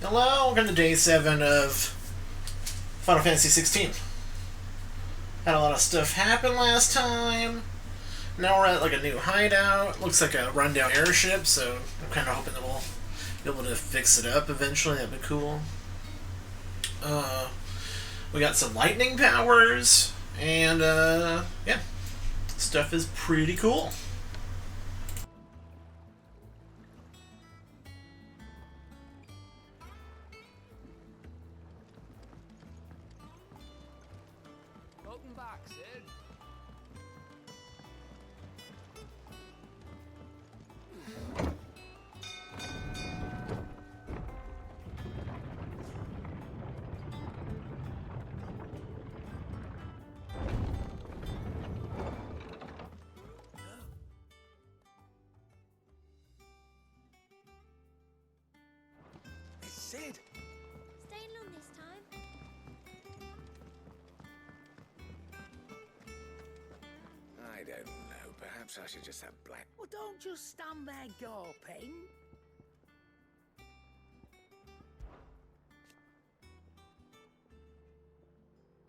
Hello, welcome to day 7 of Final Fantasy 16. Had a lot of stuff happen last time. Now we're at like a new hideout. Looks like a rundown airship, so I'm kind of hoping that we'll be able to fix it up eventually. That'd be cool. We got some lightning powers, and yeah, stuff is pretty cool. Welcome back, Sid. Sid! Staying long this time? I don't know. Perhaps I should just have black. Well, don't just stand there gawping.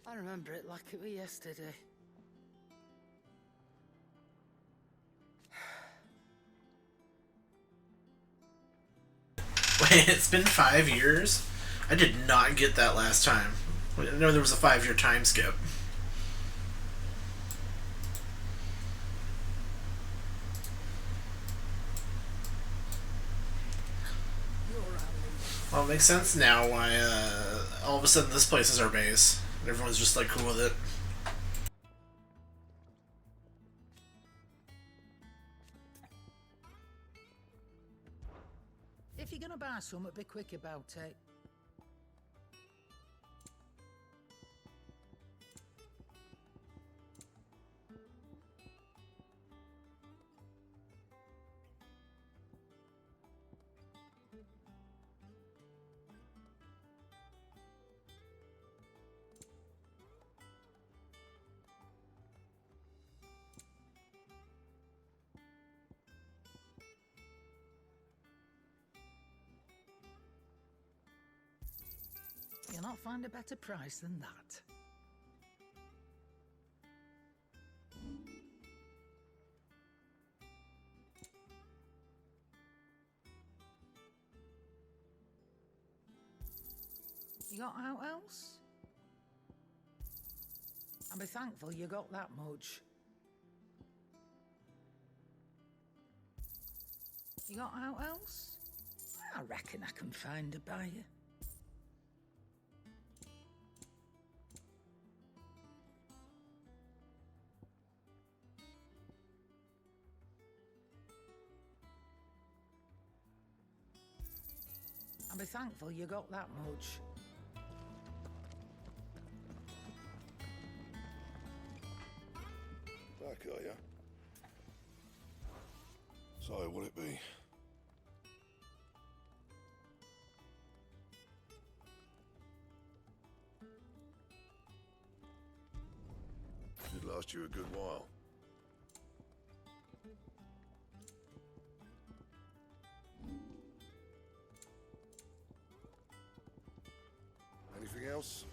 I remember it like it was yesterday. Wait, it's been 5 years? I did not get that last time. I know there was a 5-year time skip. Well, it makes sense now why all of a sudden this place is our base. And everyone's just like cool with it. If you're gonna buy something, be quick about it. You'll not find a better price than that. You got out else? And be thankful you got that much. You got out else? I reckon I can find a buyer. And be thankful you got that much. Back, are you? So, what'll it be? Should last you a good while. Anything else?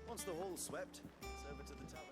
Once the hall's swept, it's over to the tavern.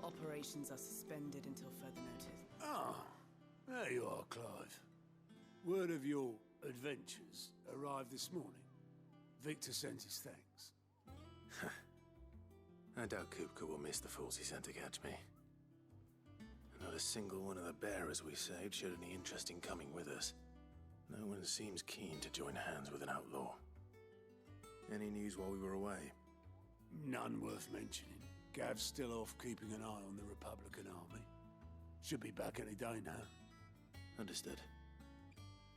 Operations are suspended until further notice. Ah, there you are, Clive. Word of your adventures arrived this morning. Victor sent his thanks. I doubt Kupka will miss the fools he sent to catch me. Not a single one of the bearers we saved showed any interest in coming with us. No one seems keen to join hands with an outlaw. Any news while we were away? None worth mentioning. Gav's still off keeping an eye on the Republican army. Should be back any day now. Understood.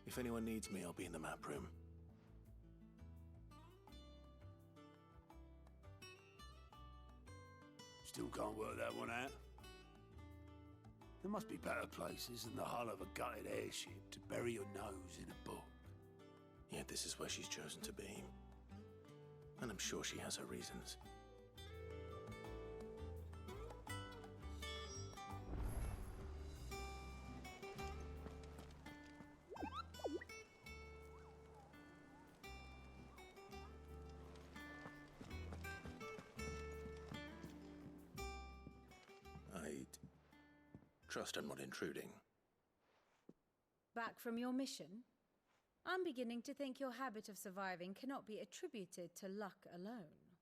If anyone needs me, I'll be in the map room. Still can't work that one out. There must be better places than the hull of a gutted airship to bury your nose in a book. Yet this is where she's chosen to be. And I'm sure she has her reasons. I trust I'm not intruding. Back from your mission? I'm beginning to think your habit of surviving cannot be attributed to luck alone.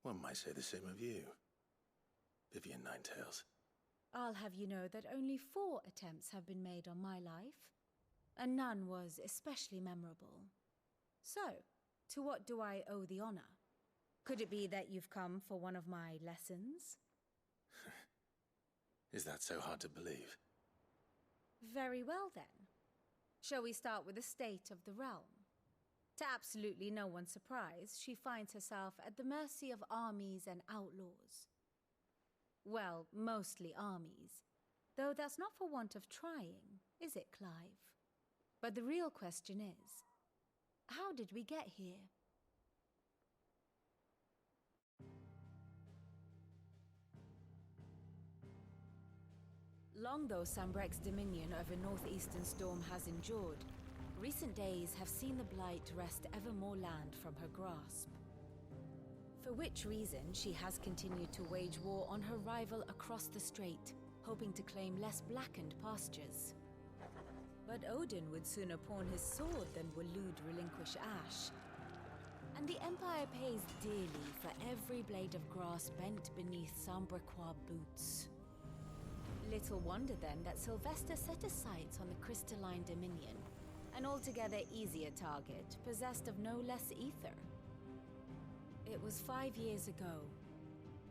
One might say the same of you, Vivian Ninetails. I'll have you know that only 4 attempts have been made on my life, and none was especially memorable. So, to what do I owe the honor? Could it be that you've come for one of my lessons? Is that so hard to believe? Very well then. Shall we start with the state of the realm? To absolutely no one's surprise, she finds herself at the mercy of armies and outlaws. Well, mostly armies. Though that's not for want of trying, is it, Clive? But the real question is, how did we get here? Long though Sambrek's dominion over northeastern Storm has endured, recent days have seen the Blight wrest ever more land from her grasp. For which reason she has continued to wage war on her rival across the strait, hoping to claim less blackened pastures. But Odin would sooner pawn his sword than Waloed relinquish Ash. And the Empire pays dearly for every blade of grass bent beneath Sambrequois boots. Little wonder then that Sylvester set his sights on the crystalline dominion, an altogether easier target, possessed of no less ether. It was 5 years ago,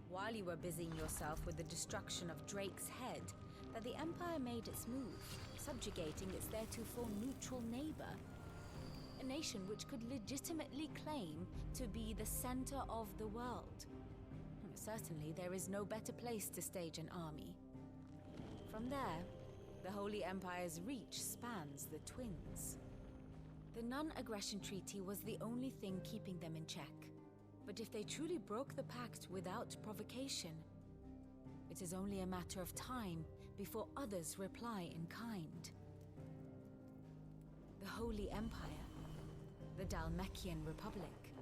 while you were busying yourself with the destruction of Drake's head, that the Empire made its move, subjugating its theretofore neutral neighbor, a nation which could legitimately claim to be the center of the world. Certainly, there is no better place to stage an army. From there, the Holy Empire's reach spans the Twins. The non-aggression treaty was the only thing keeping them in check. But if they truly broke the pact without provocation, it is only a matter of time before others reply in kind. The Holy Empire, the Dhalmekian Republic,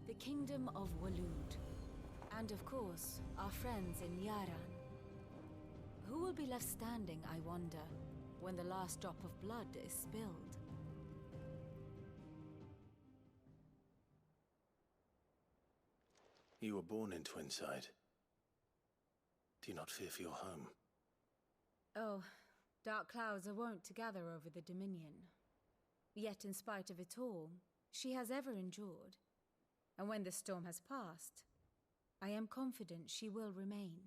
the Kingdom of Waloed, and of course, our friends in Yaran. Who will be left standing, I wonder, when the last drop of blood is spilled? You were born in Twinside. Do you not fear for your home? Oh, dark clouds are wont to gather over the Dominion. Yet in spite of it all, she has ever endured. And when the storm has passed, I am confident she will remain.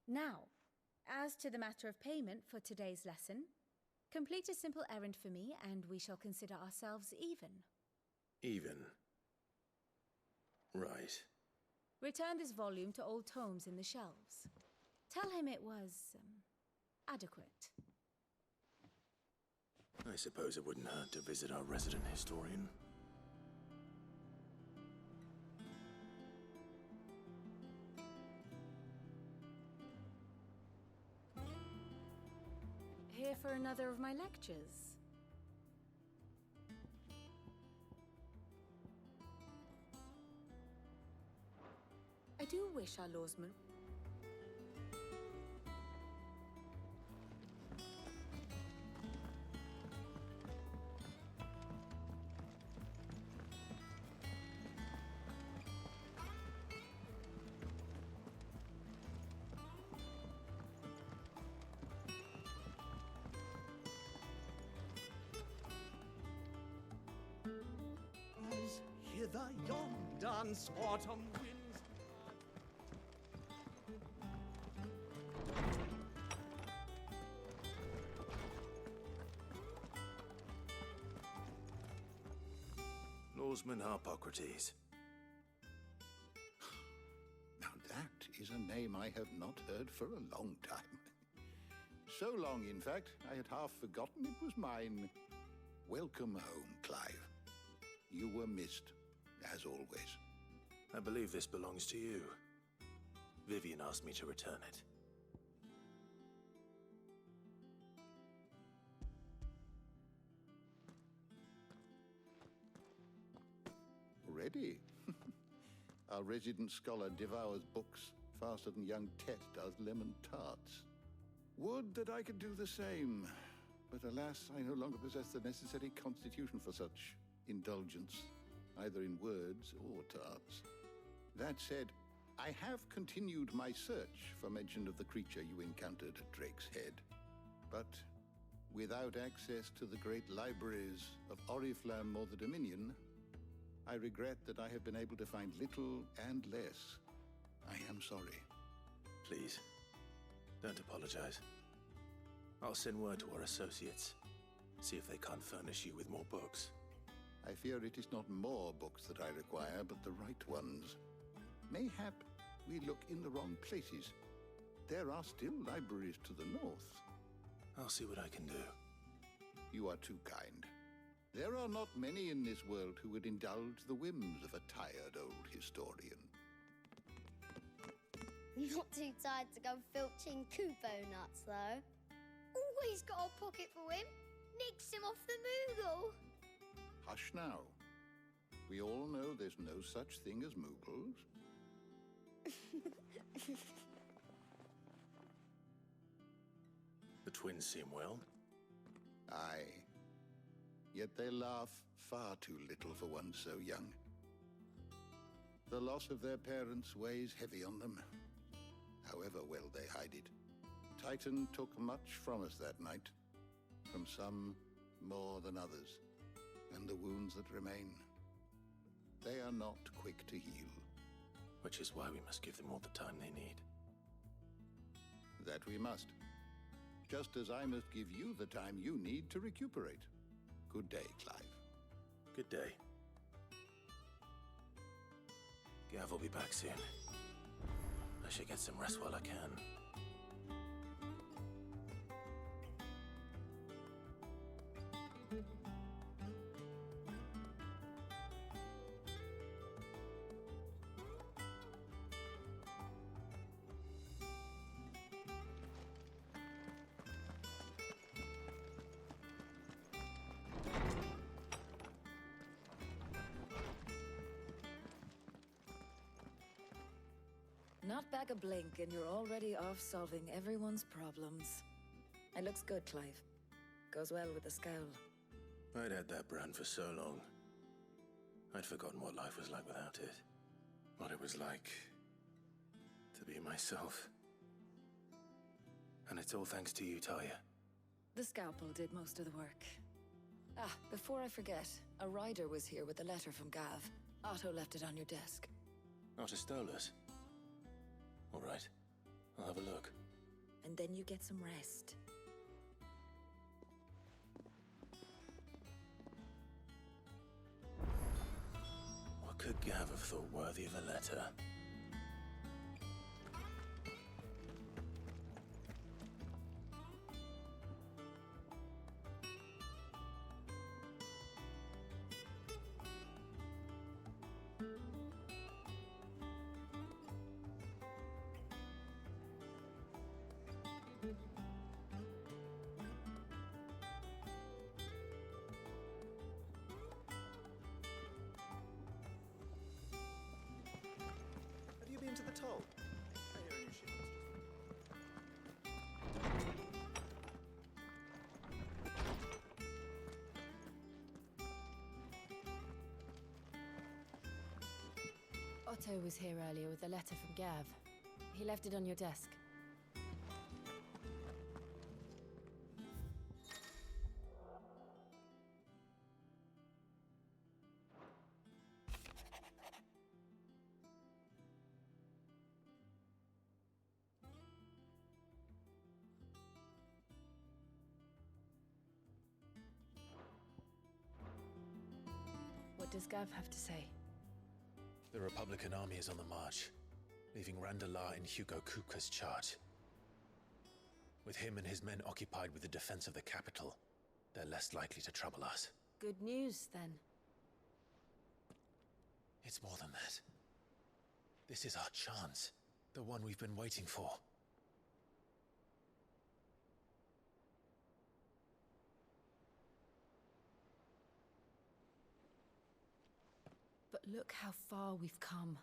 Now, as to the matter of payment for today's lesson, complete a simple errand for me and we shall consider ourselves even. Even? Right. Return this volume to old tomes in the shelves. Tell him it was, adequate. I suppose it wouldn't hurt to visit our resident historian. Here for another of my lectures? I do wish our lawsmen... hither, yon dance autumn winds. Lawsman Harpocrates. Now that is a name I have not heard for a long time. So long, in fact, I had half forgotten it was mine. Welcome home, Clive. You were missed, as always. I believe this belongs to you. Vivian asked me to return it. Already? Our resident scholar devours books faster than young Tet does lemon tarts. Would that I could do the same, but alas, I no longer possess the necessary constitution for such indulgence, either in words or tarts. That said, I have continued my search for mention of the creature you encountered at Drake's Head, but without access to the great libraries of Oriflamme or the Dominion, I regret that I have been able to find little and less. I am sorry. Please, don't apologize. I'll send word to our associates. See if they can't furnish you with more books. I fear it is not more books that I require, but the right ones. Mayhap we look in the wrong places. There are still libraries to the north. I'll see what I can do. You are too kind. There are not many in this world who would indulge the whims of a tired old historian. Not too tired to go filching Kupo nuts, though. Always got a pocket for him. Nicks him off the Moogle. Hush now. We all know there's no such thing as Moogles. The twins seem well. Aye. Yet they laugh far too little for one so young. The loss of their parents weighs heavy on them, however well they hide it. Titan took much from us that night, from some more than others, and the wounds that remain, they are not quick to heal. Which is why we must give them all the time they need. That we must. Just as I must give you the time you need to recuperate. Good day, Clive. Good day. Gav will be back soon. I should get some rest while I can. Not back a blink and you're already off solving everyone's problems. It looks good, Clive. Goes well with the scowl. I'd had that brand for so long. I'd forgotten what life was like without it. What it was like to be myself. And it's all thanks to you, Talia. The scalpel did most of the work. Ah, before I forget, a rider was here with a letter from Gav. Otto left it on your desk. Otto stole us. All right, I'll have a look. And then you get some rest. What could Gav have thought worthy of a letter? Have you been to the toll? I hear you should. Otto was here earlier with a letter from Gav. He left it on your desk. does Gav have to say? The Republican army is on the march, leaving Randalar in Hugo Kupka's charge. With him and his men occupied with the defense of the capital, they're less likely to trouble us. Good news, then. It's more than that. This is our chance. The one we've been waiting for. But look how far we've come.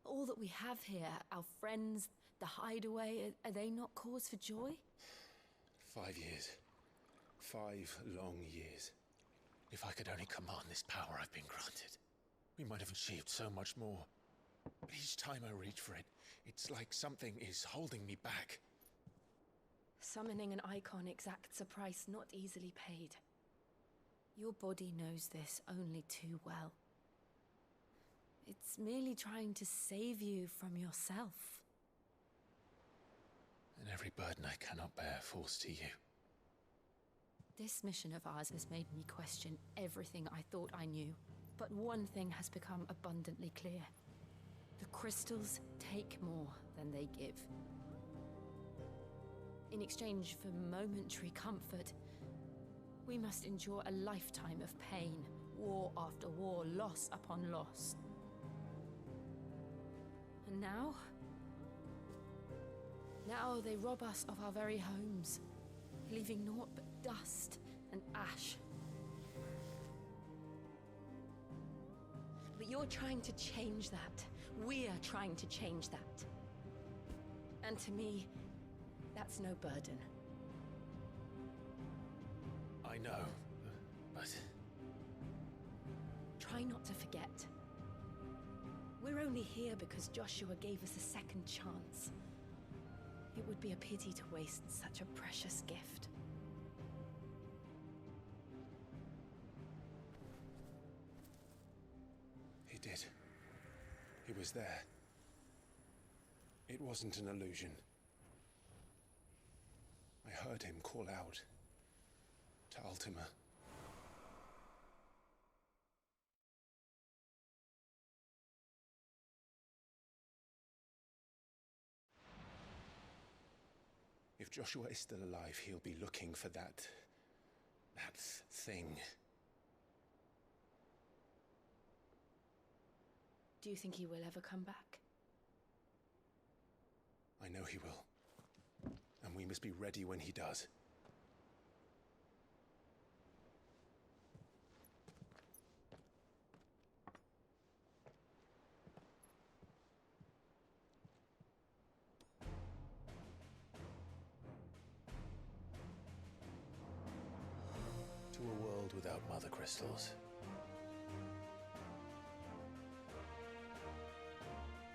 All that we have here, our friends, the hideaway, are they not cause for joy? 5 years. 5 long years. If I could only command this power I've been granted, we might have achieved so much more. But each time I reach for it, it's like something is holding me back. Summoning an icon exacts a price not easily paid. Your body knows this only too well. It's merely trying to save you from yourself. And every burden I cannot bear falls to you. This mission of ours has made me question everything I thought I knew. But one thing has become abundantly clear. The crystals take more than they give. In exchange for momentary comfort, we must endure a lifetime of pain, war after war, loss upon loss. And now they rob us of our very homes, leaving naught but dust and ash. But you're trying to change that. We're trying to change that. And to me, that's no burden. I know, but... Try not to forget. We're only here because Joshua gave us a second chance. It would be a pity to waste such a precious gift. He did. He was there. It wasn't an illusion. I heard him call out to Ultima. If Joshua is still alive, he'll be looking for that thing. Do you think he will ever come back? I know he will. And we must be ready when he does. To a world without mother crystals.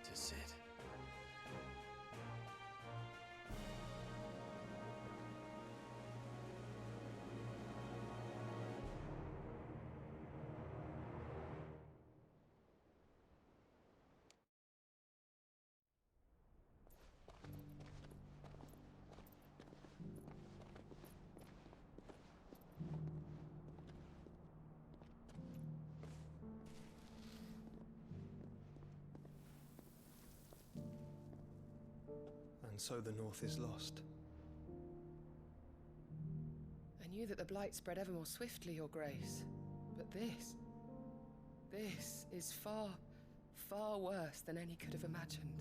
To Sid. And so the North is lost. I knew that the Blight spread ever more swiftly, Your Grace. But this is far, far worse than any could have imagined.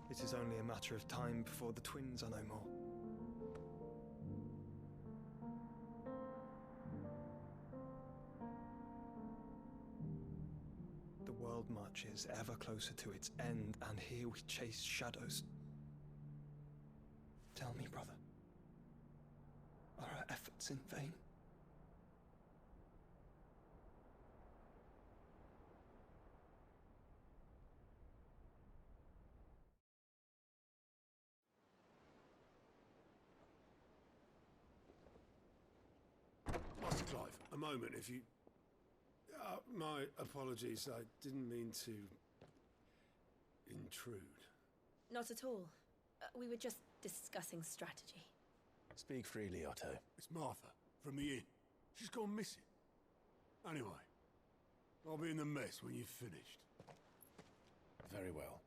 It is only a matter of time before the twins are no more. The world marches ever closer to its end, and here we chase shadows. Tell me, brother, are our efforts in vain? Master Clive, a moment, if you... my apologies, I didn't mean to... intrude. Not at all. We were just discussing strategy. Speak freely, Otto. It's Martha, from the inn. She's gone missing. Anyway, I'll be in the mess when you've finished. Very well.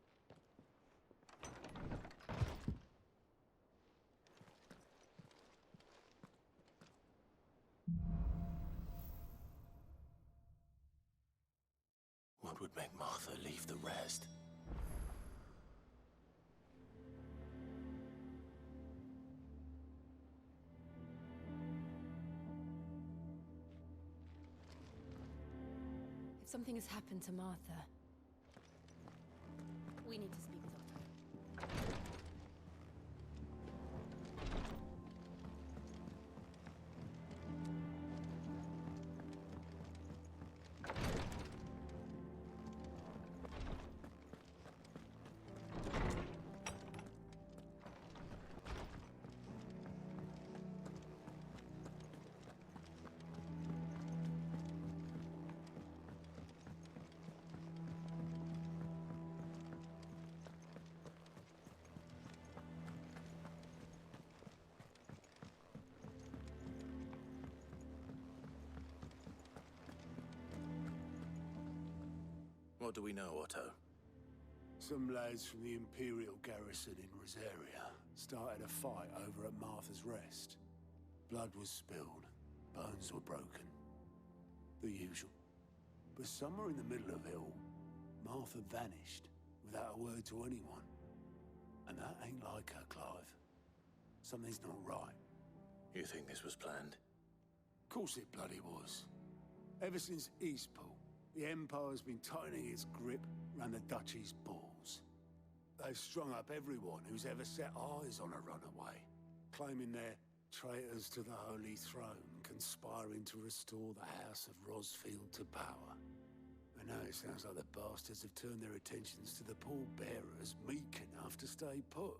What would make Martha leave the rest? If something has happened to Martha, we need to speak with Otto. What do we know, Otto? Some lads from the Imperial garrison in Rosaria started a fight over at Martha's Rest. Blood was spilled, bones were broken. The usual. But somewhere in the middle of it all, Martha vanished without a word to anyone. And that ain't like her, Clive. Something's not right. You think this was planned? Of course it bloody was. Ever since Eastpool, the Empire's been tightening its grip around the Duchy's balls. They've strung up everyone who's ever set eyes on a runaway, claiming they're traitors to the Holy Throne, conspiring to restore the House of Rosfield to power. And now it sounds like the bastards have turned their attentions to the pallbearers meek enough to stay put.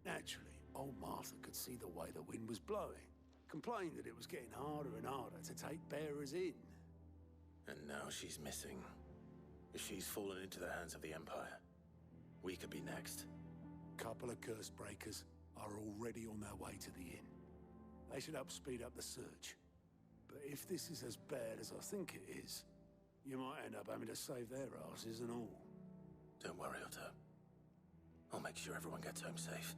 Naturally, old Martha could see the way the wind was blowing, complained that it was getting harder and harder to take bearers in. And now she's missing. If she's fallen into the hands of the Empire, we could be next. Couple of curse breakers are already on their way to the inn. They should help speed up the search. But if this is as bad as I think it is, you might end up having to save their asses and all. Don't worry, Otto. I'll make sure everyone gets home safe.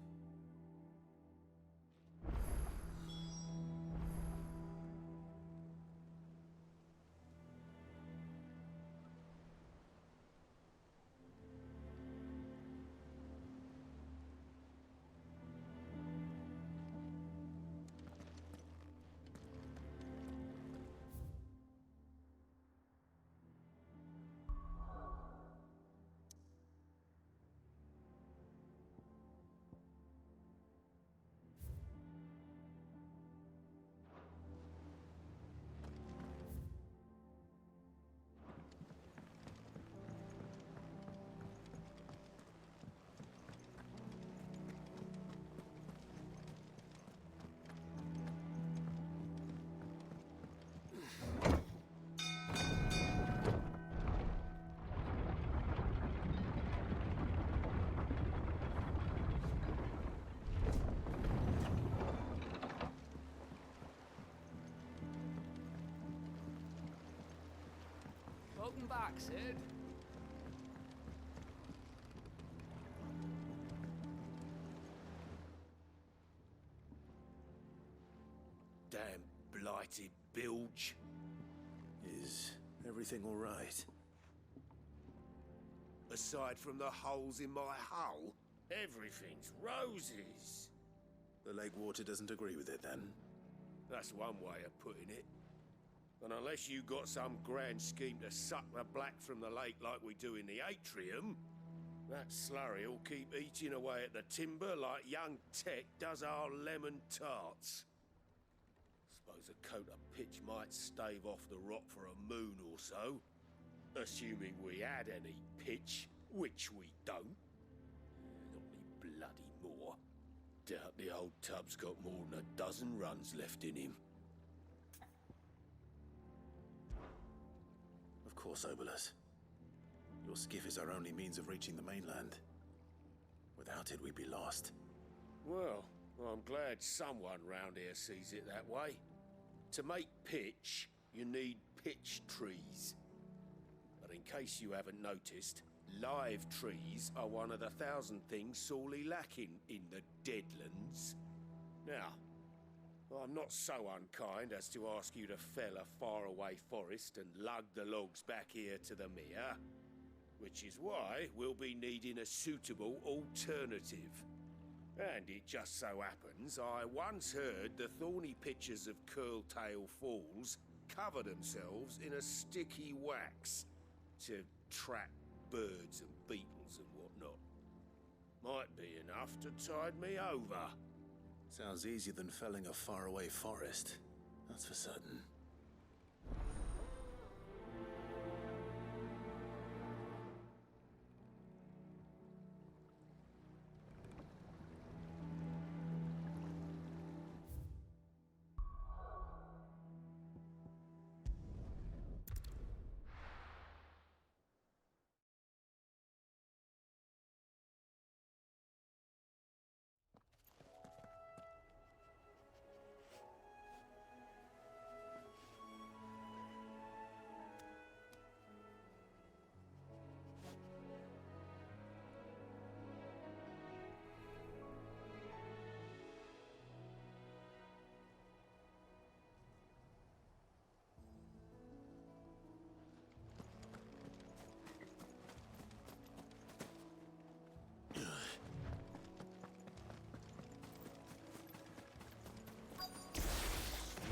Welcome back, Sid. Damn blighted bilge. Is everything all right? Aside from the holes in my hull, everything's roses. The lake water doesn't agree with it, then? That's one way of putting it. And unless you got some grand scheme to suck the black from the lake like we do in the atrium, that slurry will keep eating away at the timber like young Tech does our lemon tarts. Suppose a coat of pitch might stave off the rot for a moon or so, assuming we had any pitch, which we don't. Not any bloody more. Doubt the old tub's got more than a dozen runs left in him. Of course, Obolus. Your skiff is our only means of reaching the mainland. Without it, we'd be lost. Well, I'm glad someone round here sees it that way. To make pitch, you need pitch trees. But in case you haven't noticed, live trees are one of the 1,000 things sorely lacking in the Deadlands. Now, I'm not so unkind as to ask you to fell a faraway forest and lug the logs back here to the mere, which is why we'll be needing a suitable alternative. And it just so happens I once heard the thorny pitchers of Curltail Falls cover themselves in a sticky wax to trap birds and beetles and whatnot. Might be enough to tide me over. Sounds easier than felling a faraway forest. That's for certain.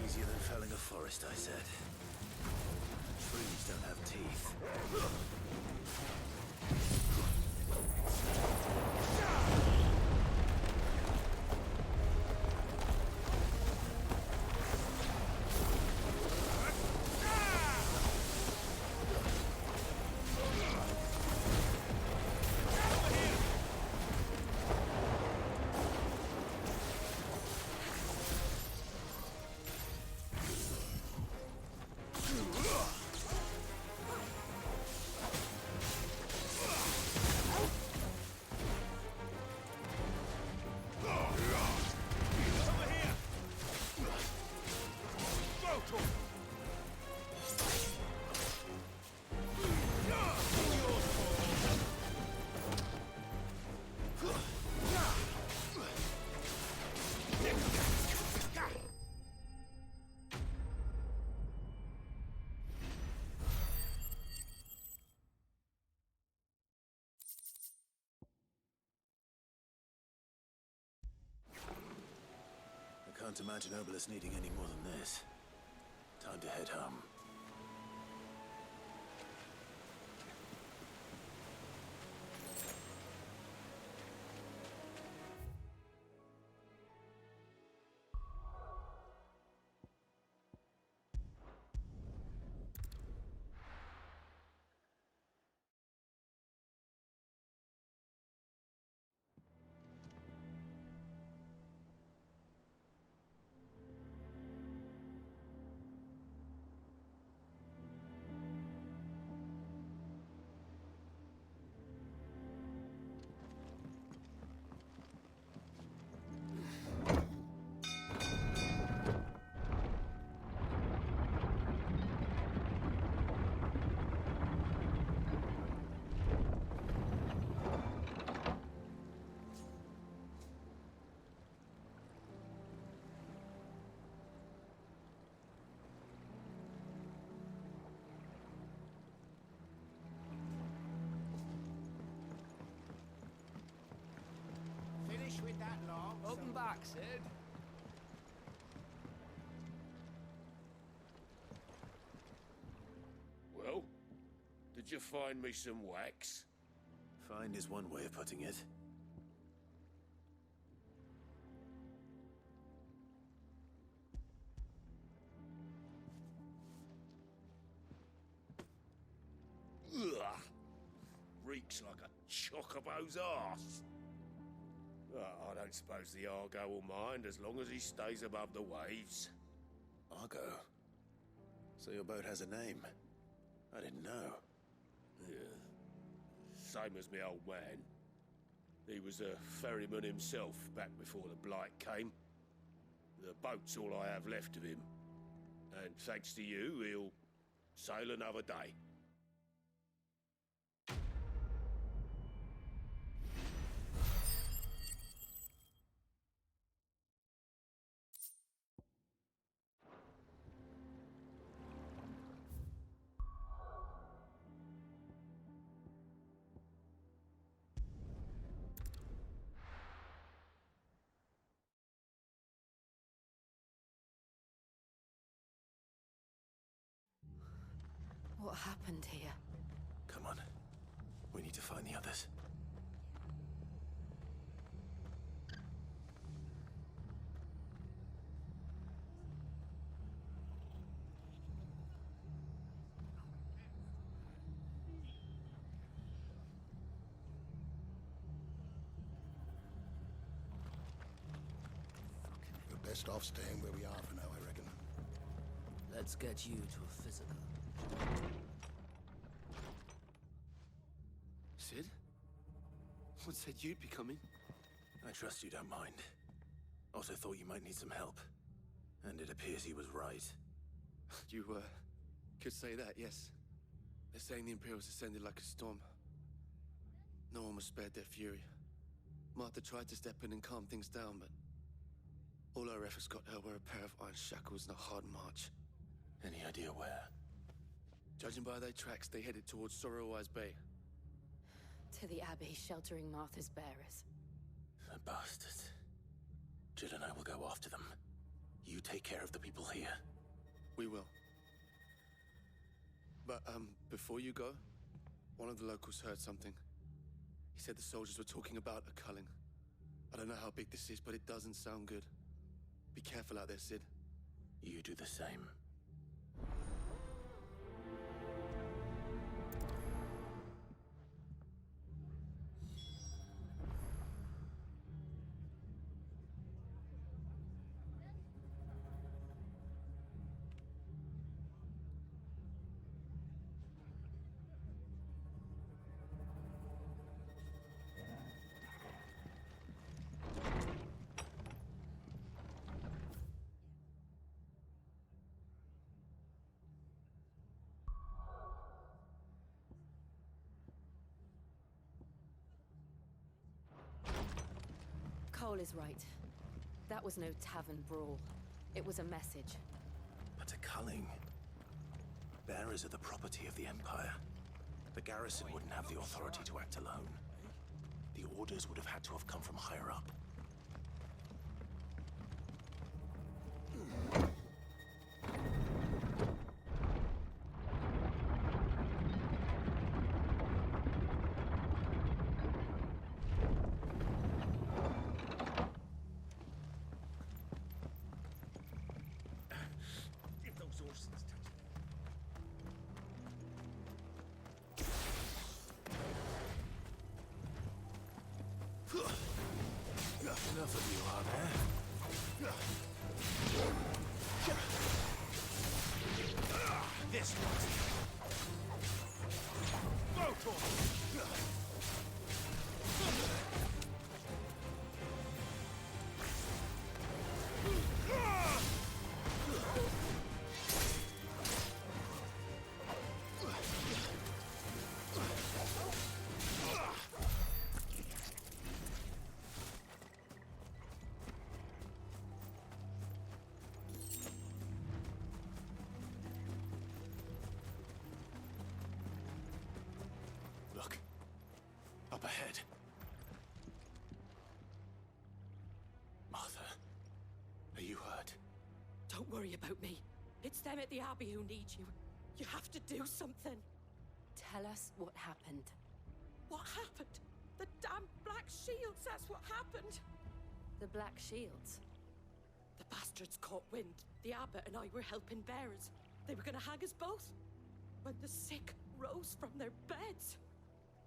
Easier than felling a forest, I said. Trees don't have teeth. Can't imagine Obelisk needing any more than this. Time to head home. With that log. Welcome back, Sid. Well, did you find me some wax? Find is one way of putting it. Ugh. Reeks like a chocobo's arse. I don't suppose the Argo will mind as long as he stays above the waves. Argo? So your boat has a name? I didn't know. Yeah. Same as me old man. He was a ferryman himself back before the Blight came. The boat's all I have left of him. And thanks to you, he'll sail another day. What happened here? Come on. We need to find the others. We're best off staying where we are for now, I reckon. Let's get you to a physical. Sid? What said you'd be coming? I trust you don't mind. Also thought you might need some help. And it appears he was right. You, could say that, yes. They're saying the Imperials ascended like a storm. No one was spared their fury. Martha tried to step in and calm things down, but all our efforts got her were a pair of iron shackles and a hard march. Any idea where? Judging by their tracks, they headed towards Sorrowwise Bay. To the Abbey, sheltering Martha's bearers. The bastards. Jill and I will go after them. You take care of the people here. We will. But, before you go, one of the locals heard something. He said the soldiers were talking about a culling. I don't know how big this is, but it doesn't sound good. Be careful out there, Sid. You do the same. Cole is right. That was no tavern brawl. It was a message. But a culling? Bearers are the property of the Empire. The garrison wouldn't have the authority to act alone. The orders would have had to have come from higher up. Enough of you, are there? This one. Go for Look. Up ahead. Martha, are you hurt? Don't worry about me. It's them at the Abbey who need you. You have to do something. Tell us what happened. What happened? The damn Black Shields, that's what happened. The Black Shields? The bastards caught wind. The abbot and I were helping bearers. They were gonna hang us both. When the sick rose from their beds,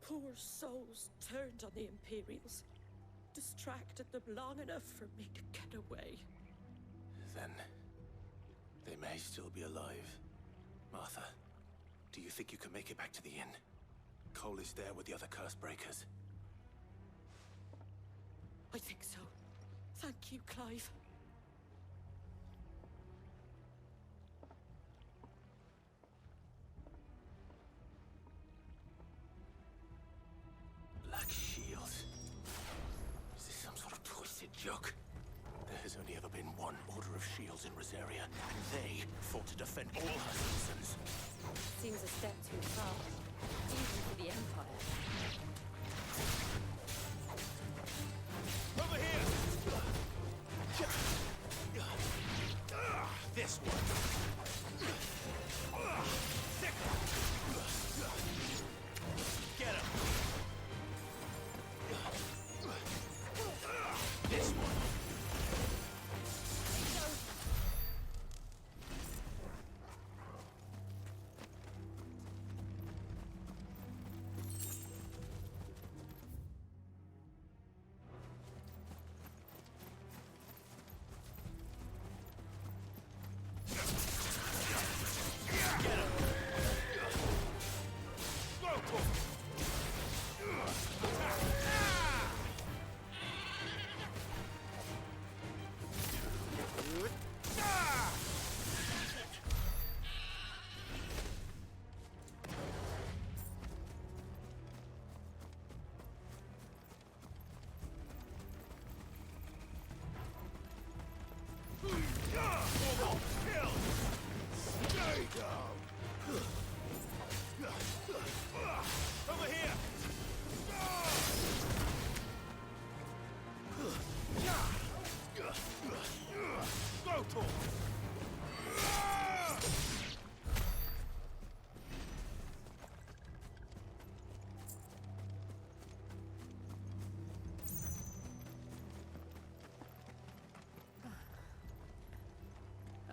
poor souls turned on the Imperials. Distracted them long enough for me to get away. Then they may still be alive. Martha, do you think you can make it back to the inn? Cole is there with the other curse breakers. I think so. Thank you, Clive. Black Shields? Is this some sort of twisted joke? There has only ever been one Order of Shields in Rosaria, and they fought to defend all her citizens. Seems a step too far, even for the Empire. Over here! This one!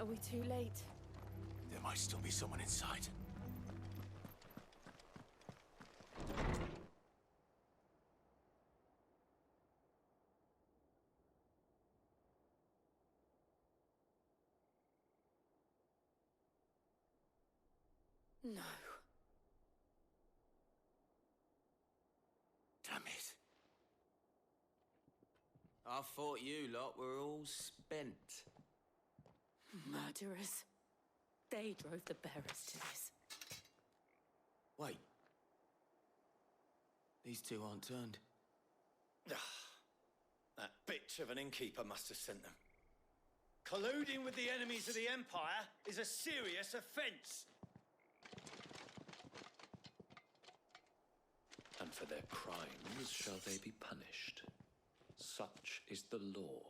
Are we too late? There might still be someone inside. No. Damn it. I thought you lot were all spent. Murderers. They drove the bearers to this. Wait. These two aren't turned. That bitch of an innkeeper must have sent them. Colluding with the enemies of the Empire is a serious offence. And for their crimes shall they be punished. Such is the law.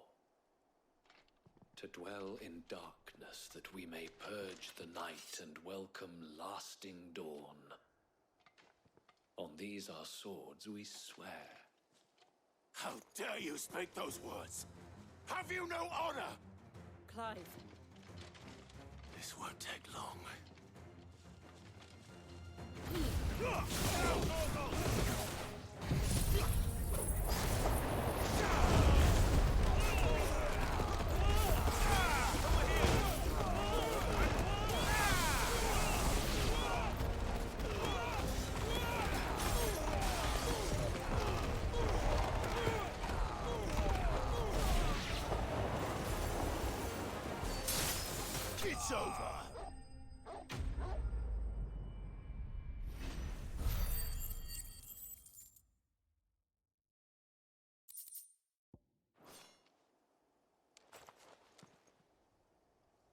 To dwell in darkness that we may purge the night and welcome lasting dawn. On these our swords we swear. How dare you speak those words? Have you no honor? Clive. This won't take long. It's over.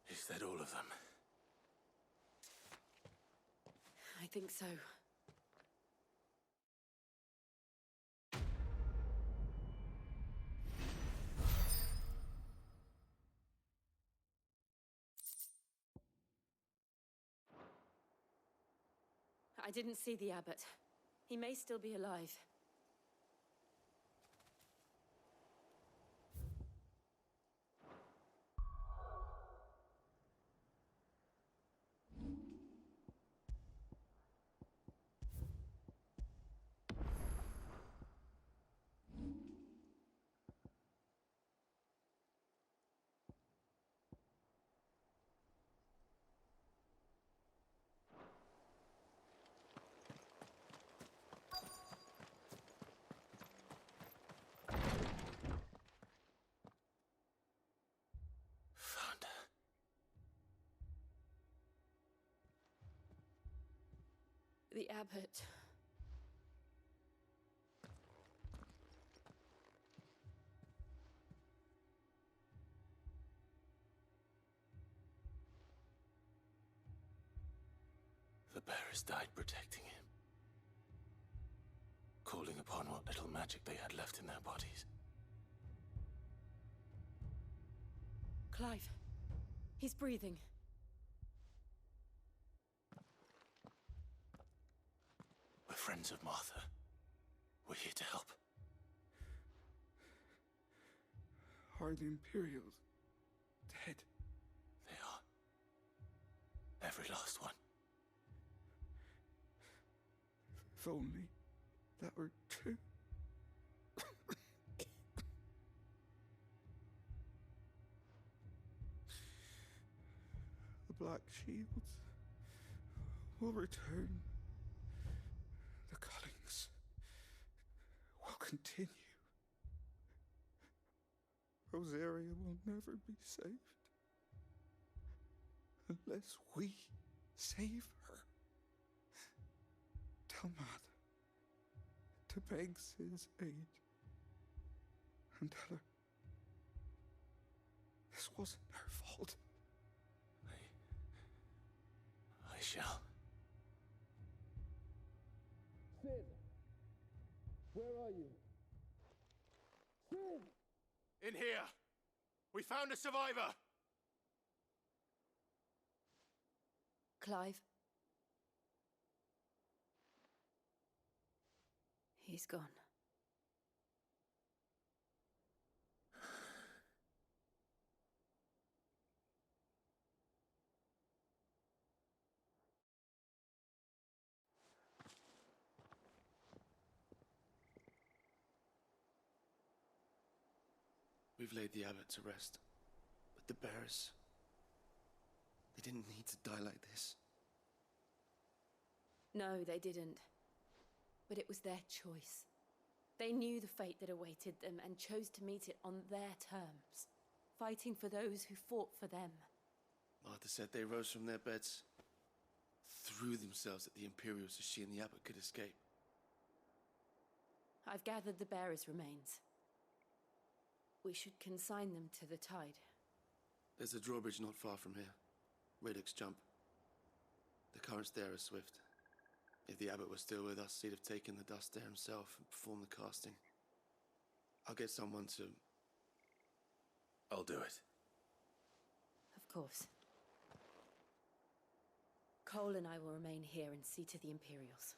Is that all of them? I think so. I didn't see the abbot. He may still be alive. Found her. The abbot. The bearers died protecting him. Calling upon what little magic they had left in their bodies. Clive. He's breathing. We're friends of Martha. We're here to help. Are the Imperials dead? They are. Every last one. If only that were true. The Black Shields will return. The cullings will continue. Rosaria will never be saved unless we save her. Tell Mother to beg Sid's aid and tell her this wasn't her fault. I shall. Sid! Where are you? Sid! In here! We found a survivor! Clive. He's gone. We've laid the abbot to rest. But the bearers... they didn't need to die like this. No, they didn't. But it was their choice. They knew the fate that awaited them and chose to meet it on their terms, fighting for those who fought for them. Martha said they rose from their beds, threw themselves at the Imperials so she and the abbot could escape. I've gathered the bearers' remains. We should consign them to the tide. There's a drawbridge not far from here. Radix jump. The currents there are swift. If the abbot was still with us, he'd have taken the dust there himself and performed the casting. I'll get someone to... I'll do it. Of course. Cole and I will remain here and see to the Imperials.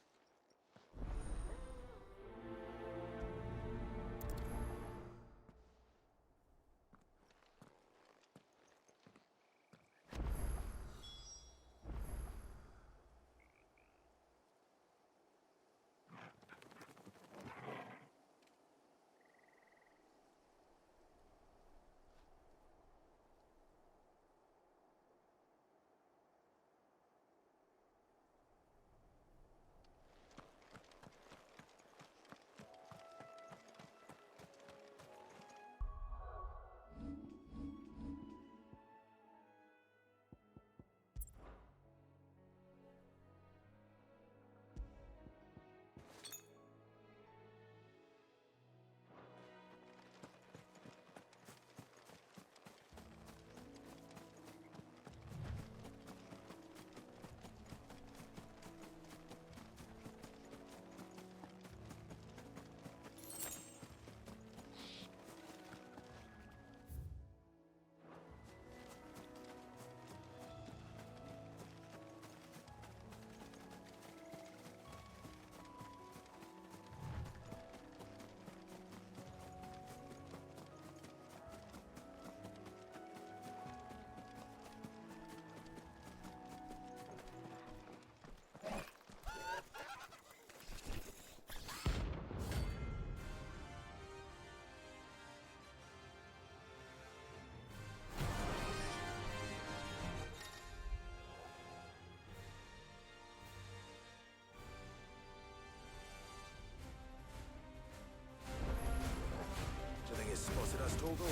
It's spotted us, Torgal?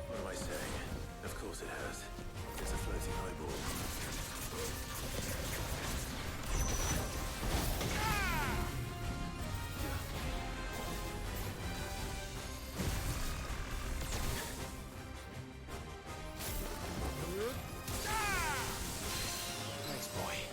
What am I saying? Of course it has. It's a floating eyeball. Thanks, boy.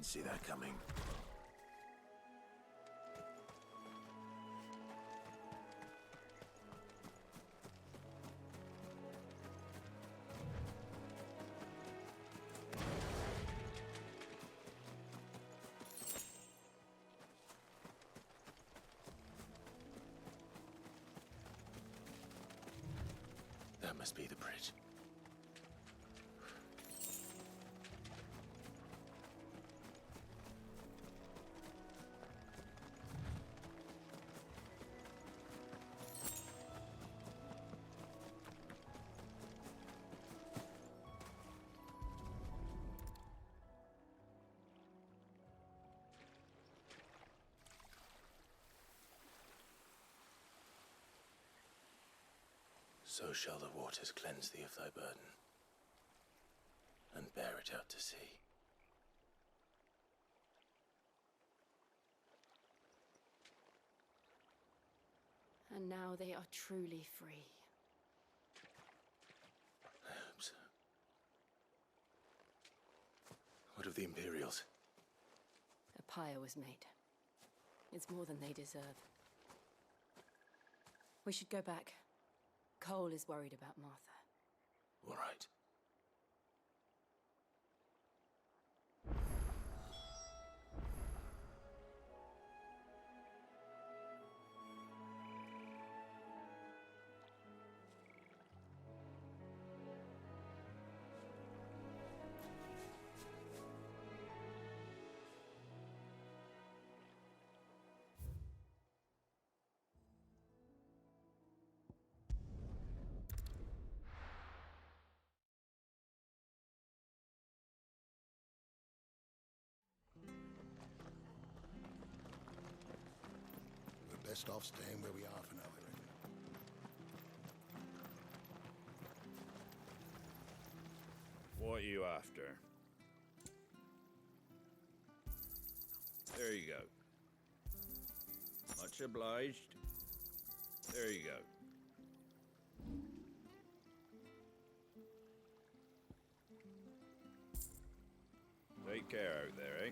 Didn't see that coming. That must be the bridge. So shall the waters cleanse thee of thy burden, and bear it out to sea. And now they are truly free. I hope so. What of the Imperials? A pyre was made. It's more than they deserve. We should go back. Cole is worried about Martha. All right. We're best off staying where we are for now, I reckon. What are you after? There you go. Much obliged. There you go. Take care out there, eh?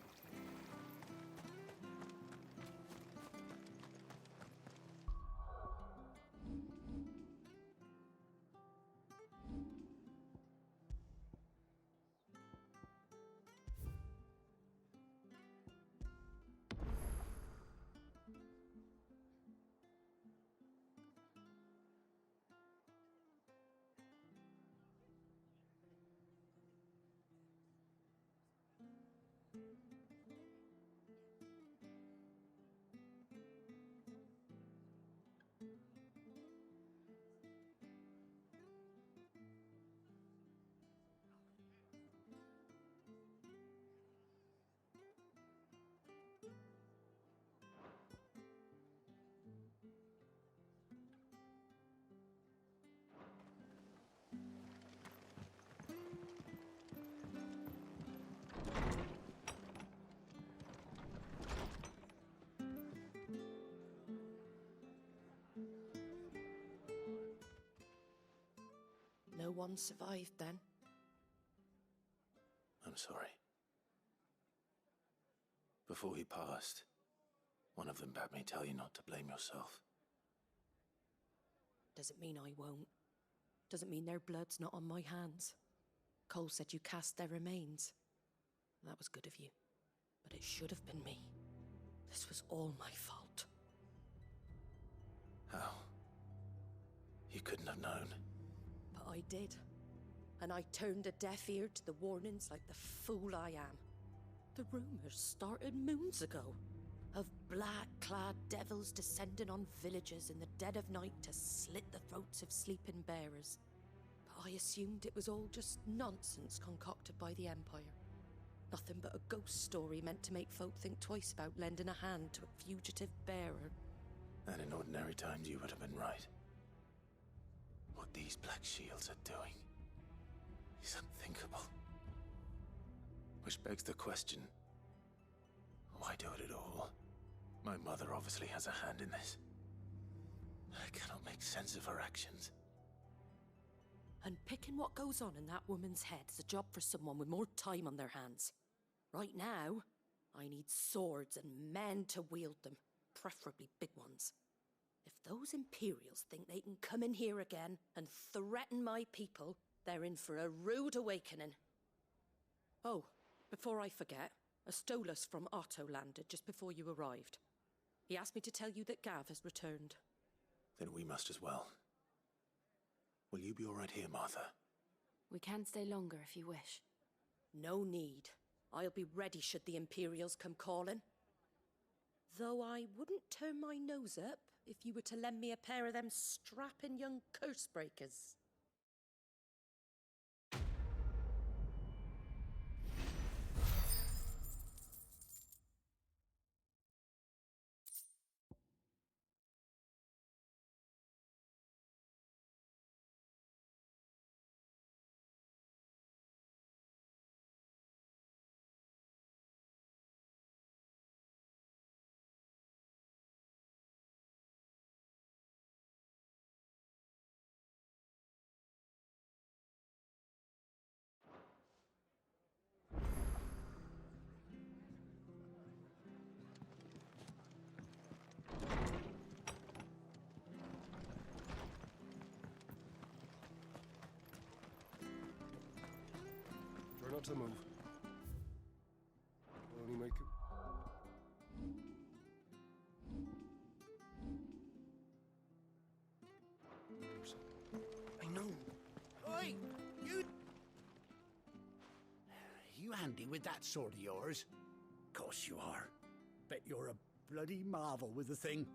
No one survived then. I'm sorry. Before he passed, one of them bade me tell you not to blame yourself. Doesn't mean I won't. Doesn't mean their blood's not on my hands. Cole said you cast their remains. That was good of you. But it should have been me. This was all my fault. How? You couldn't have known. But I did. And I turned a deaf ear to the warnings like the fool I am. The rumors started moons ago. Of black-clad devils descending on villages in the dead of night to slit the throats of sleeping bearers. But I assumed it was all just nonsense concocted by the Empire. Nothing but a ghost story meant to make folk think twice about lending a hand to a fugitive bearer. And in ordinary times you would have been right. What these Black Shields are doing is unthinkable. Which begs the question, why do it at all? My mother obviously has a hand in this. I cannot make sense of her actions. And picking what goes on in that woman's head is a job for someone with more time on their hands. Right now, I need swords and men to wield them, preferably big ones. If those Imperials think they can come in here again and threaten my people, they're in for a rude awakening. Oh, before I forget, a Stolas from Otto landed just before you arrived. He asked me to tell you that Gav has returned. Then we must as well. Will you be all right here, Martha? We can stay longer if you wish. No need. I'll be ready should the Imperials come calling. Though I wouldn't turn my nose up if you were to lend me a pair of them strapping young curse breakers. Try not to move. Only make it. I know. Oi, you! You handy with that sword of yours? Course you are. Bet you're a bloody marvel with the thing.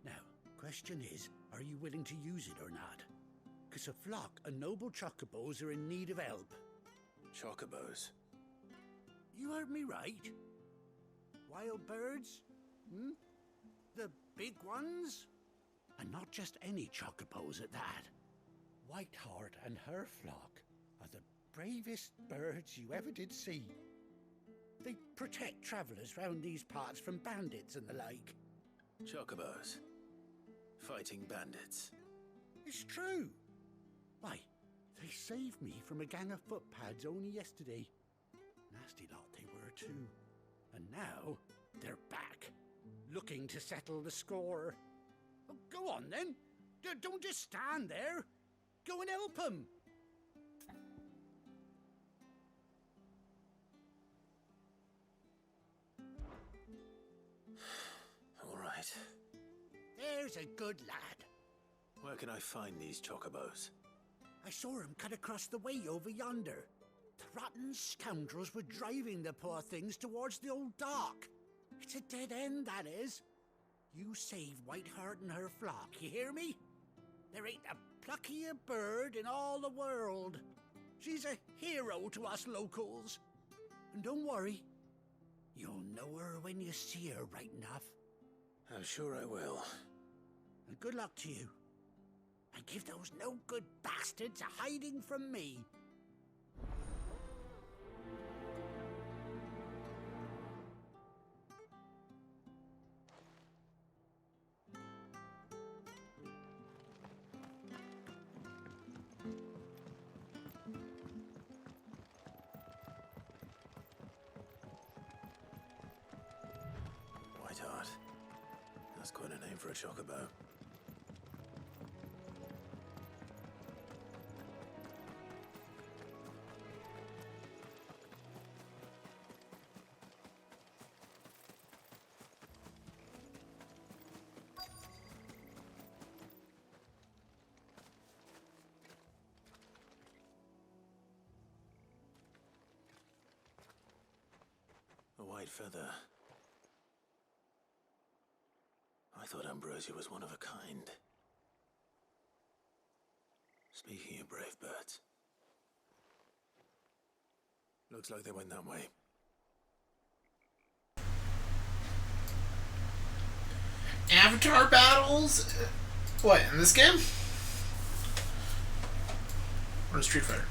Now, question is, are you willing to use it or not? 'Cause a flock of noble chocobos are in need of help. Chocobos? You heard me right. Wild birds? Hmm? The big ones? And not just any chocobos at that. Whiteheart and her flock are the bravest birds you ever did see. They protect travellers round these parts from bandits and the like. Chocobos? Fighting bandits? It's true. Why, they saved me from a gang of footpads only yesterday. Nasty lot they were too. And now they're back, looking to settle the score. Oh, go on then. Don't just stand there. Go and help them. All right. There's a good lad. Where can I find these chocobos? I saw him cut across the way over yonder. The rotten scoundrels were driving the poor things towards the old dock. It's a dead end, that is. You save Whiteheart and her flock, you hear me? There ain't a pluckier bird in all the world. She's a hero to us locals. And don't worry, you'll know her when you see her right enough. I'm sure I will. And good luck to you. And give those no-good bastards a hiding from me. Whiteheart. That's quite a name for a chocobo. A white feather. I thought Ambrosia was one of a kind. Speaking of brave birds. Looks like they went that way. Avatar battles? What, in this game? Or in Street Fighter?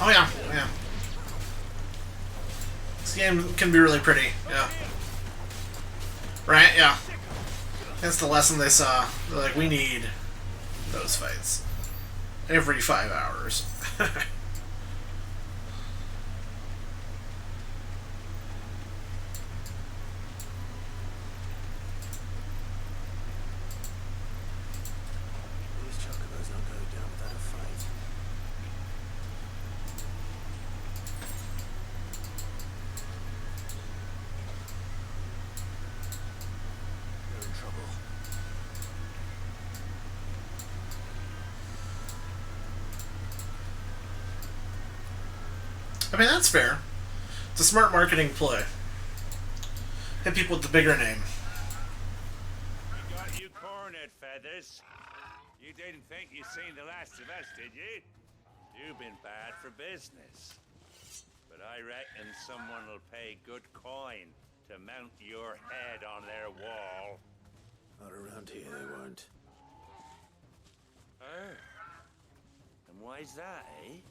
Oh yeah, yeah. This game can be really pretty, yeah. Right, yeah. That's the lesson they saw. They're like, we need those fights. Every 5 hours. These chocobos aren't going down without a fight. They're in trouble. I mean, that's fair. It's a smart marketing ploy. Hit people with the bigger name. We got you cornered, Feathers. You didn't think you'd seen the last of us, did you? You've been bad for business. But I reckon someone will pay good coin to mount your head on their wall. Not around here, they won't. Oh. And why's that, eh?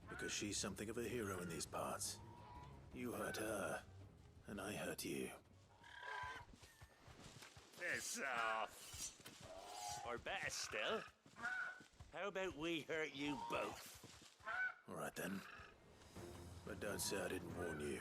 Because she's something of a hero in these parts. You hurt her, and I hurt you. Piss off. Or better still, how about we hurt you both? All right then. But don't say I didn't warn you.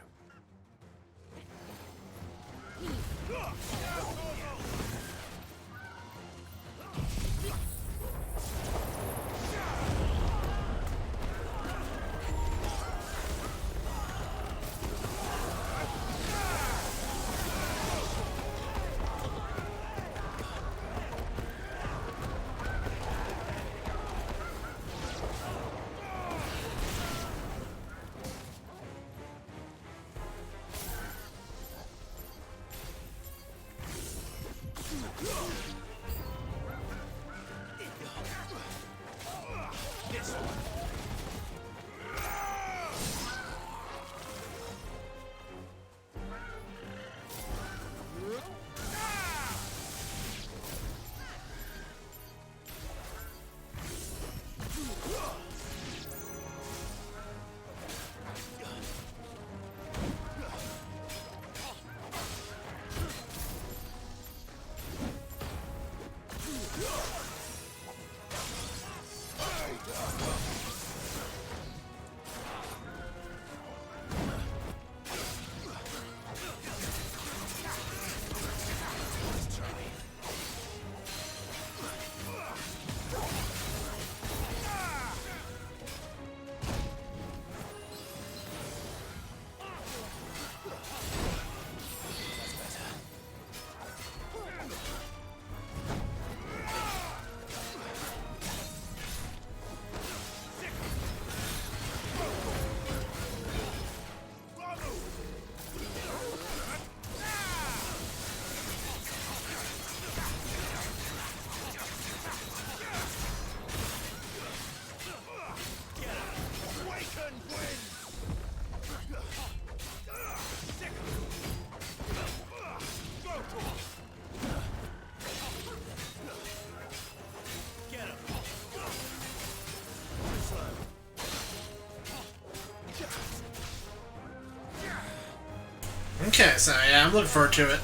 Okay, so yeah, I'm looking forward to it.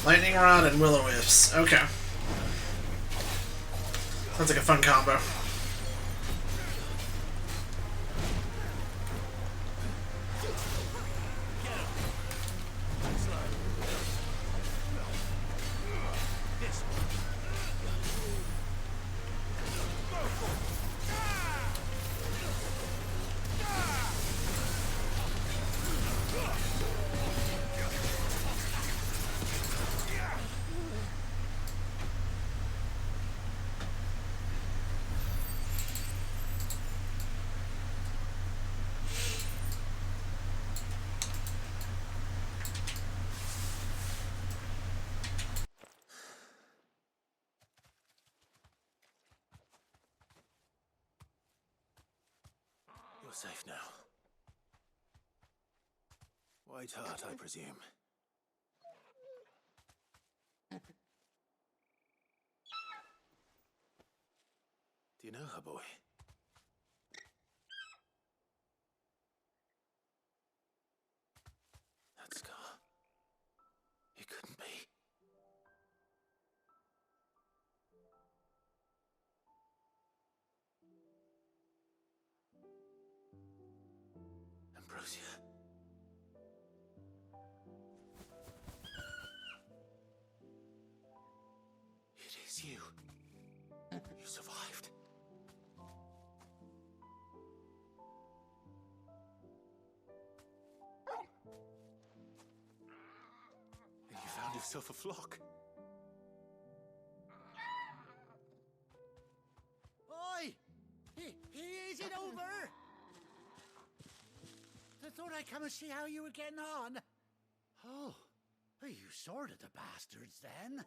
Lightning Rod and Will-O-Wisps. Okay. Sounds like a fun combo. You're safe now. White Heart, I presume. Do you know her, boy? It's you. You survived. And you found yourself a flock. Oi! Is it over? I thought I'd come and see how you were getting on. Oh, you sorted the bastards then.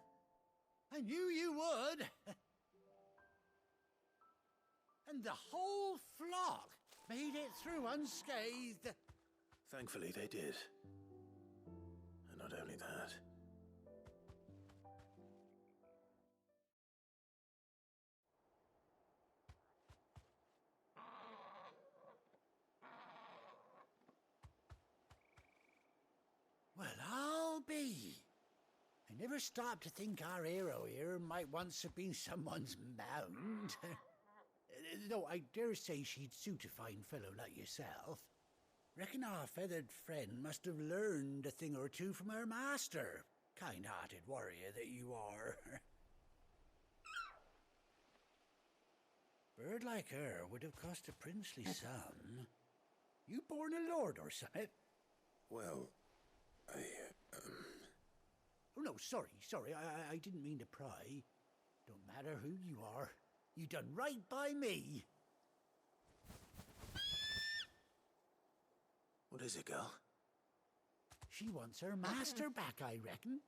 I knew you would. And the whole flock made it through unscathed. Thankfully, they did. And not only that. Well, I'll be. I never stopped to think our hero here might once have been someone's mount. Though I dare say she'd suit a fine fellow like yourself. Reckon our feathered friend must have learned a thing or two from her master. Kind-hearted warrior that you are. Bird like her would have cost a princely sum. You born a lord or something? Well, Oh, no, sorry. I didn't mean to pry. Don't matter who you are. You done right by me. What is it, girl? She wants her master back, I reckon.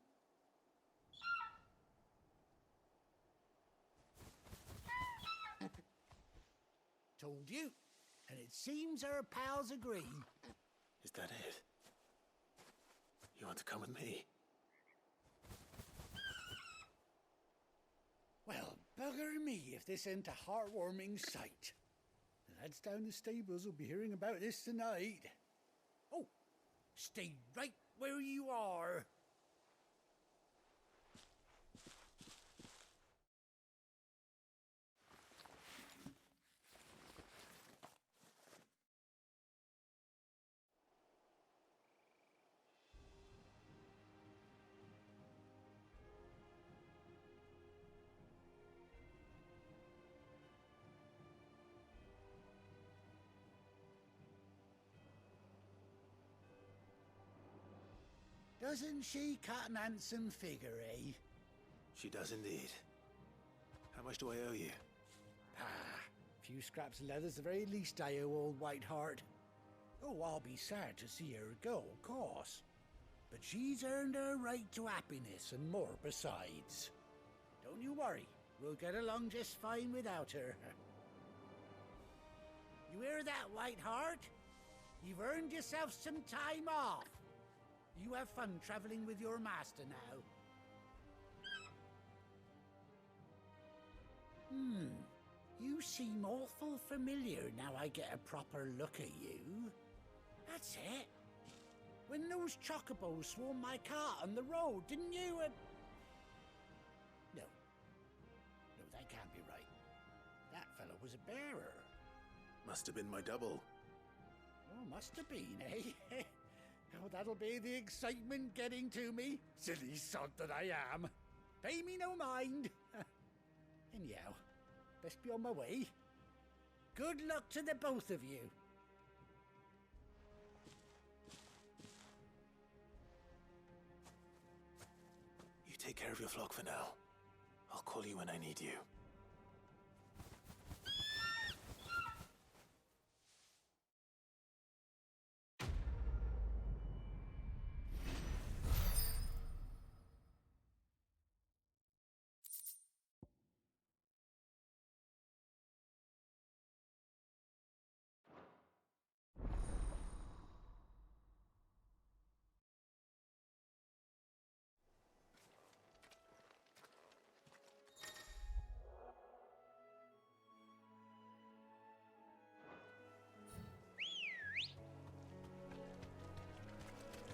Told you. And it seems her pals agree. Is that it? You want to come with me? Well, bugger me if this ain't a heartwarming sight. The lads down the stables will be hearing about this tonight. Oh, stay right where you are. Doesn't she cut an handsome figure, eh? She does indeed. How much do I owe you? A few scraps of leather's the very least I owe old Whiteheart. Oh, I'll be sad to see her go, of course. But she's earned her right to happiness and more besides. Don't you worry, we'll get along just fine without her. You hear that, Whiteheart? You've earned yourself some time off. You have fun traveling with your master now. You seem awful familiar now I get a proper look at you. That's it. When those chocobos swarmed my cart on the road, didn't you? No, that can't be right. That fellow was a bearer. Must have been my double. Oh, must have been, eh? Oh, that'll be the excitement getting to me. Silly sod that I am. Pay me no mind. Anyhow, best be on my way. Good luck to the both of you. You take care of your flock for now. I'll call you when I need you.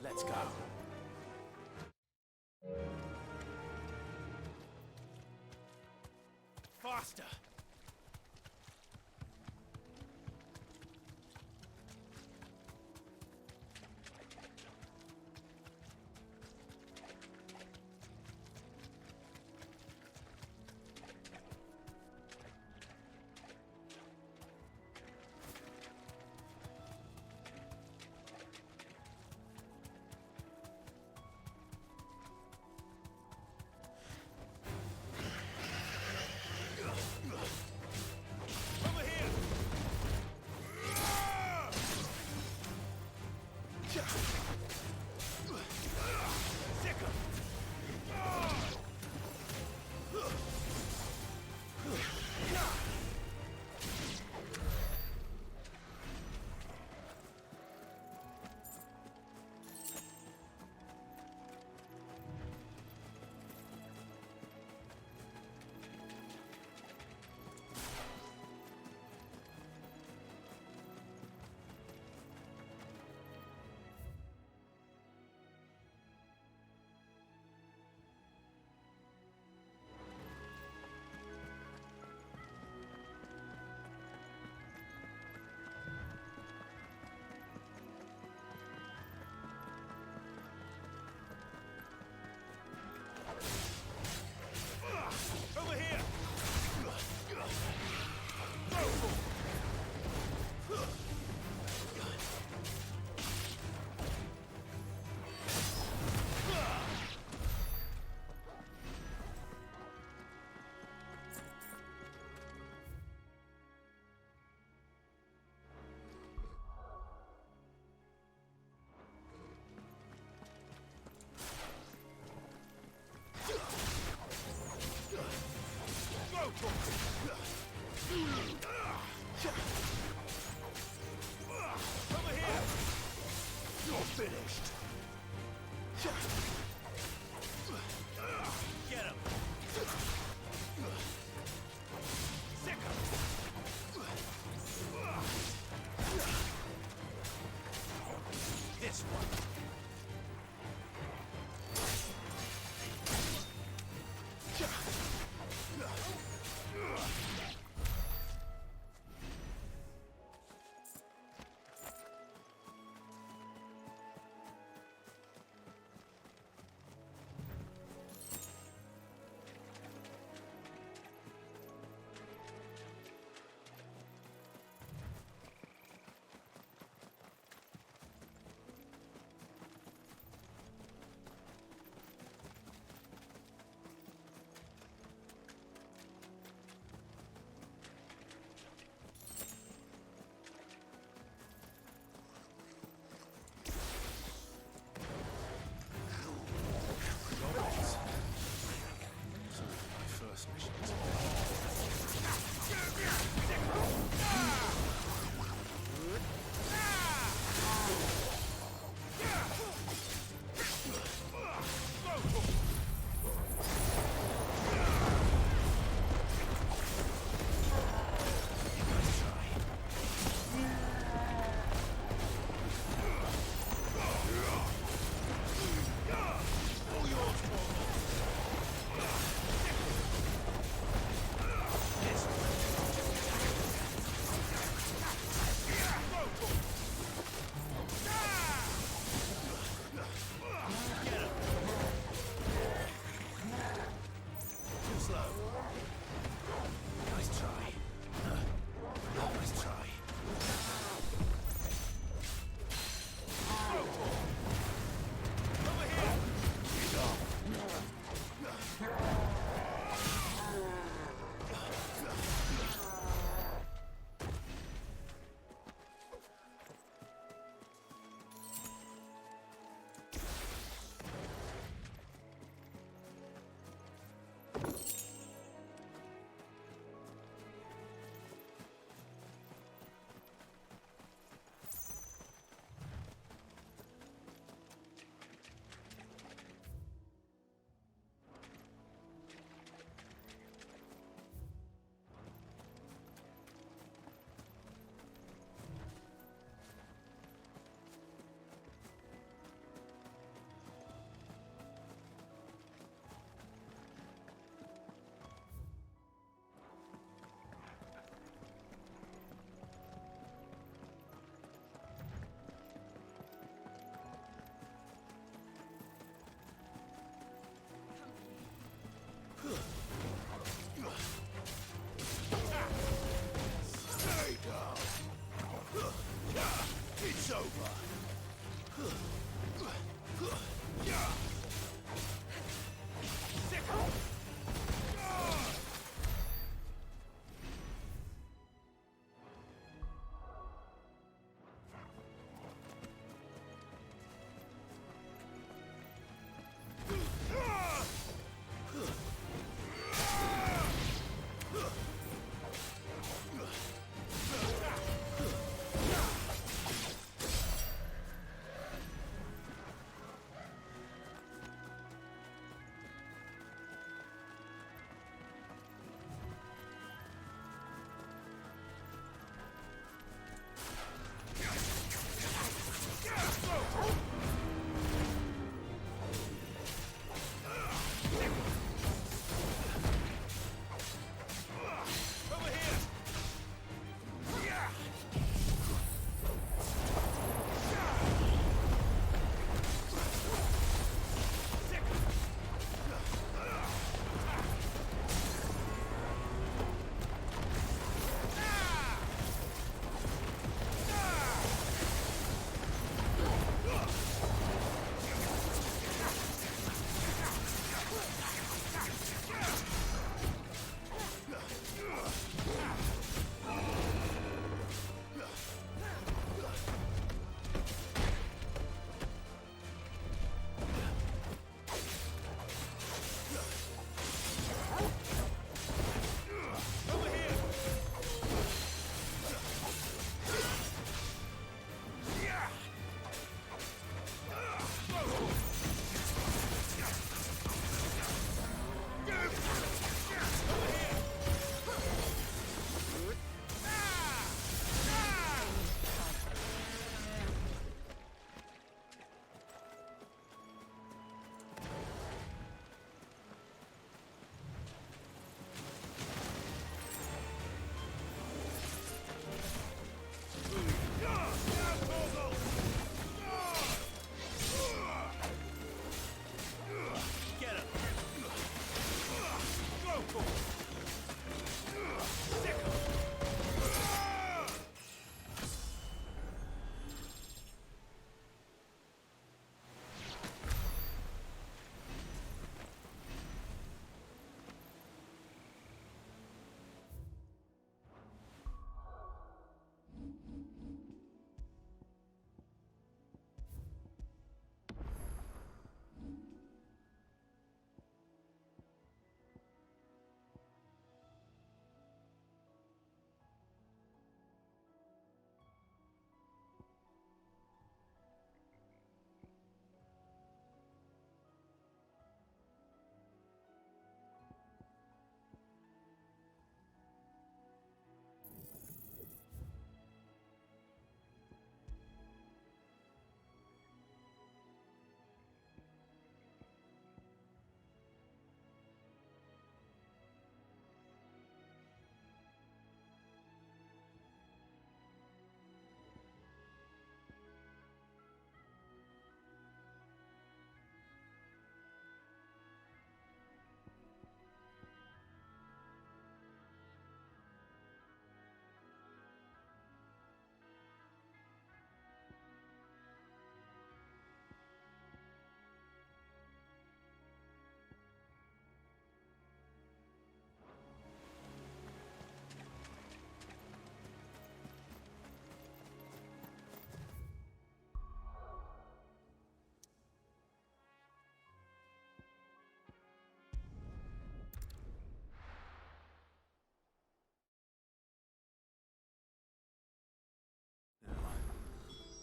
Let's go. Faster!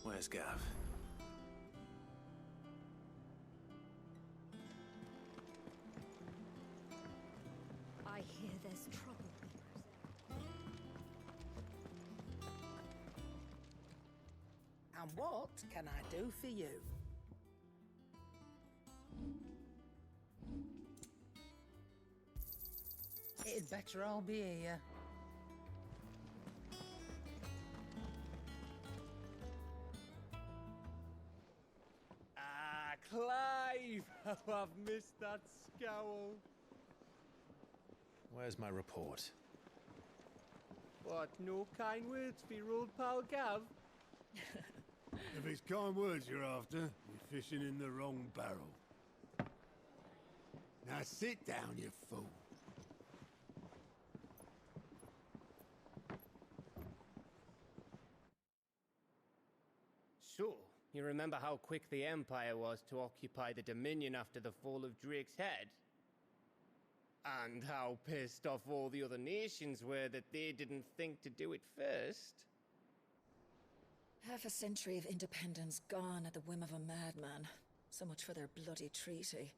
Where's Gav? I hear there's trouble. And what can I do for you? It'd better all be here. Ah, Clive! How I've missed that scowl. Where's my report? What, no kind words for your old pal Gav? If it's kind words you're after, you're fishing in the wrong barrel. Now sit down, you fool. So, you remember how quick the Empire was to occupy the Dominion after the fall of Drake's head? And how pissed off all the other nations were that they didn't think to do it first? Half a century of independence gone at the whim of a madman. So much for their bloody treaty.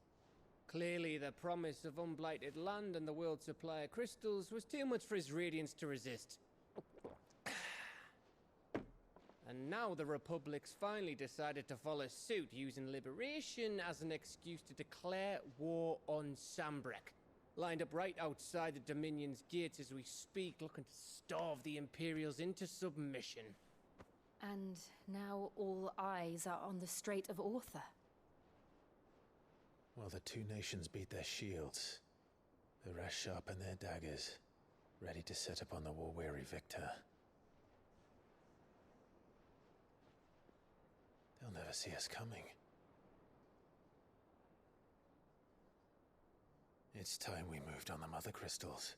Clearly, the promise of unblighted land and the world's supply of crystals was too much for his radiance to resist. And now the Republic's finally decided to follow suit, using liberation as an excuse to declare war on Sambrek. Lined up right outside the Dominion's gates as we speak, looking to starve the Imperials into submission. And now all eyes are on the Strait of Author. While the two nations beat their shields, the rest sharpen their daggers, ready to set upon the war-weary victor. They'll never see us coming. It's time we moved on the Mother Crystals.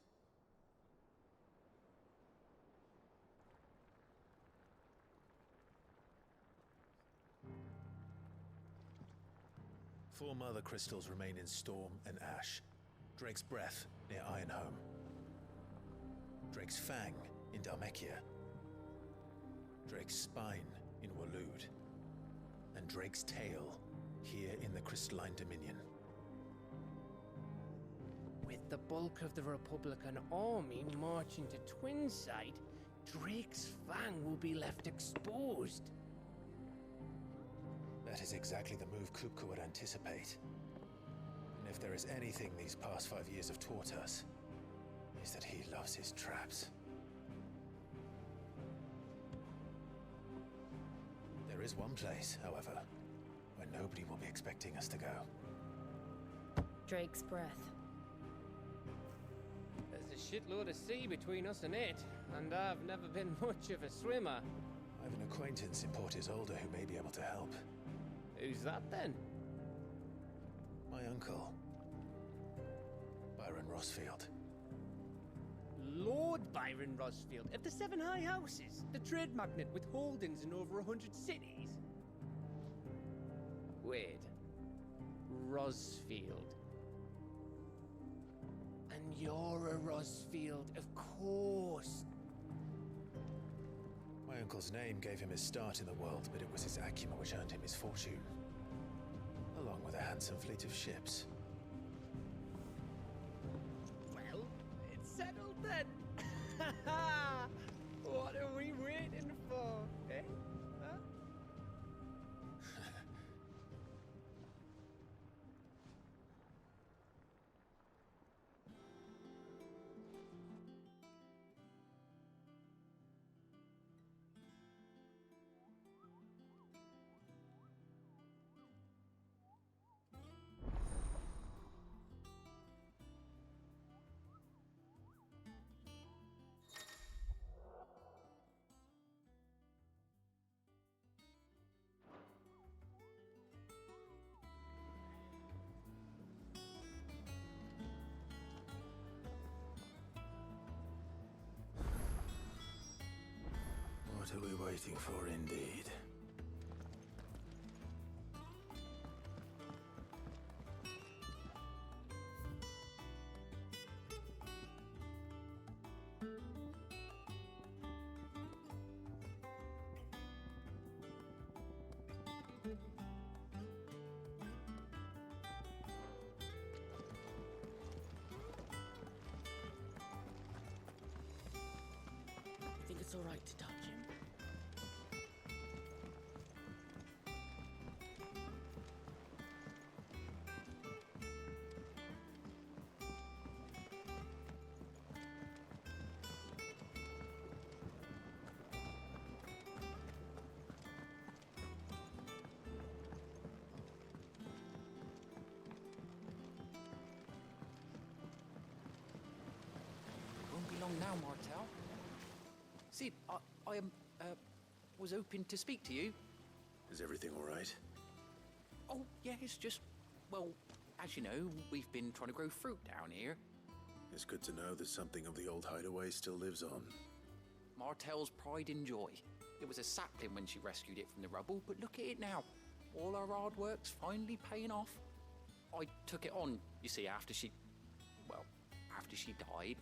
Four Mother Crystals remain in Storm and Ash. Drake's Breath near Ironhome. Drake's Fang in Dhalmekia. Drake's Spine in Waloed. And Drake's Tail here in the Crystalline Dominion. With the bulk of the Republican army marching to Twinside, Drake's Fang will be left exposed. That is exactly the move Kupka would anticipate. And if there is anything these past 5 years have taught us, is that he loves his traps. There is one place, however, where nobody will be expecting us to go. Drake's Breath. There's a shitload of sea between us and it, and I've never been much of a swimmer. I have an acquaintance in Port Isolde who may be able to help. Who's that then? My uncle, Byron Rosfield. Lord Byron Rosfield of the Seven High Houses, the trade magnate with holdings in over 100 cities. Wait, Rosfield. And you're a Rosfield, of course. My uncle's name gave him his start in the world, but it was his acumen which earned him his fortune, along with a handsome fleet of ships. Well, it's settled then. What are we waiting for, eh? Huh? What are we waiting for, indeed? You think it's all right to touch him? Won't be long now, Martel. See, I was hoping to speak to you. Is everything all right? Oh, yeah, it's just, well, as you know, we've been trying to grow fruit down here. It's good to know that something of the old hideaway still lives on. Martel's pride and joy. It was a sapling when she rescued it from the rubble, but look at it now. All our hard work's finally paying off. I took it on, you see, after she died,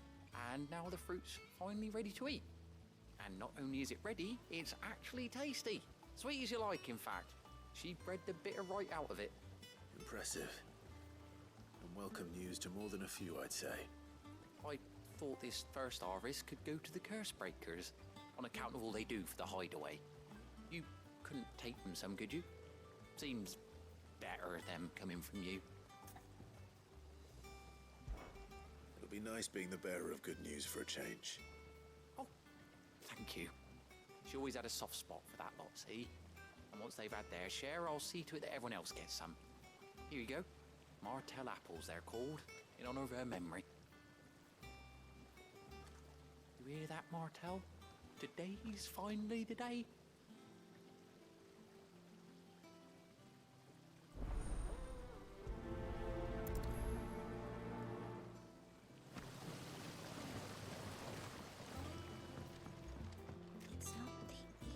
and now the fruit's finally ready to eat. And not only is it ready, it's actually tasty. Sweet as you like, in fact. She bred the bitter right out of it. Impressive. And welcome news to more than a few, I'd say. I thought this first harvest could go to the curse breakers, on account of all they do for the hideaway. You couldn't take them some, could you? Seems better them coming from you. It'll be nice being the bearer of good news for a change. Oh, thank you. She always had a soft spot for that lot, see? And once they've had their share, I'll see to it that everyone else gets some. Here you go. Martel apples, they're called, in honor of her memory. You hear that, Martel? Today's finally the day. It's not the ether.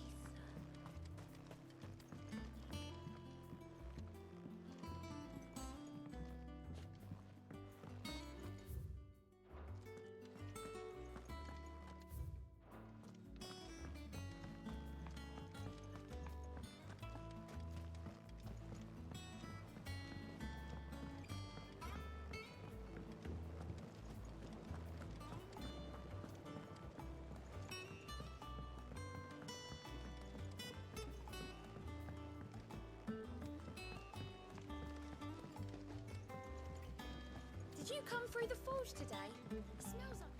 Did you come through the forge today? It smells like...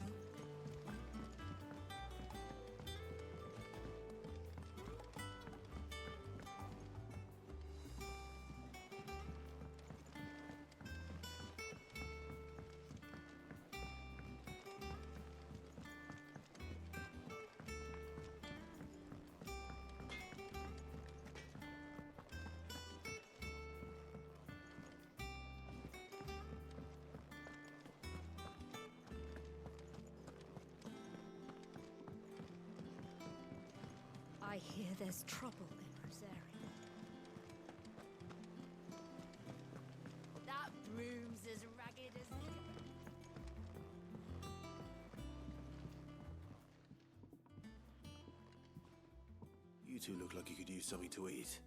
I hear there's trouble in Rosaria. That broom's as ragged as... You two look like you could use something to eat.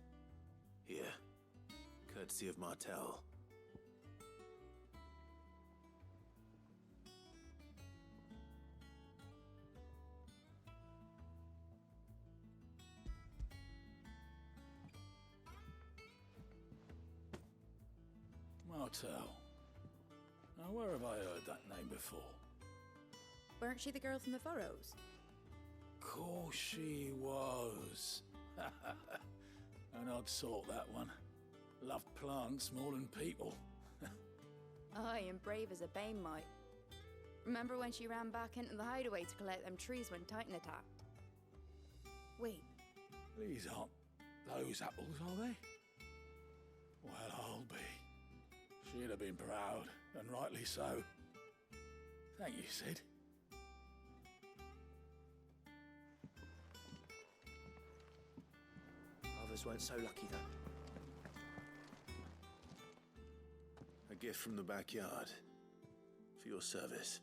Here. Courtesy of Martel. Martel. Now, where have I heard that name before? Weren't she the girl from the Furrows? Course she was. An odd sort, that one. Loved plants more than people. Aye, and brave as a bane might. Remember when she ran back into the hideaway to collect them trees when Titan attacked? Wait. These aren't those apples, are they? Well, I'll be. She'd have been proud, and rightly so. Thank you, Sid. Others weren't so lucky, though. A gift from the backyard. For your service.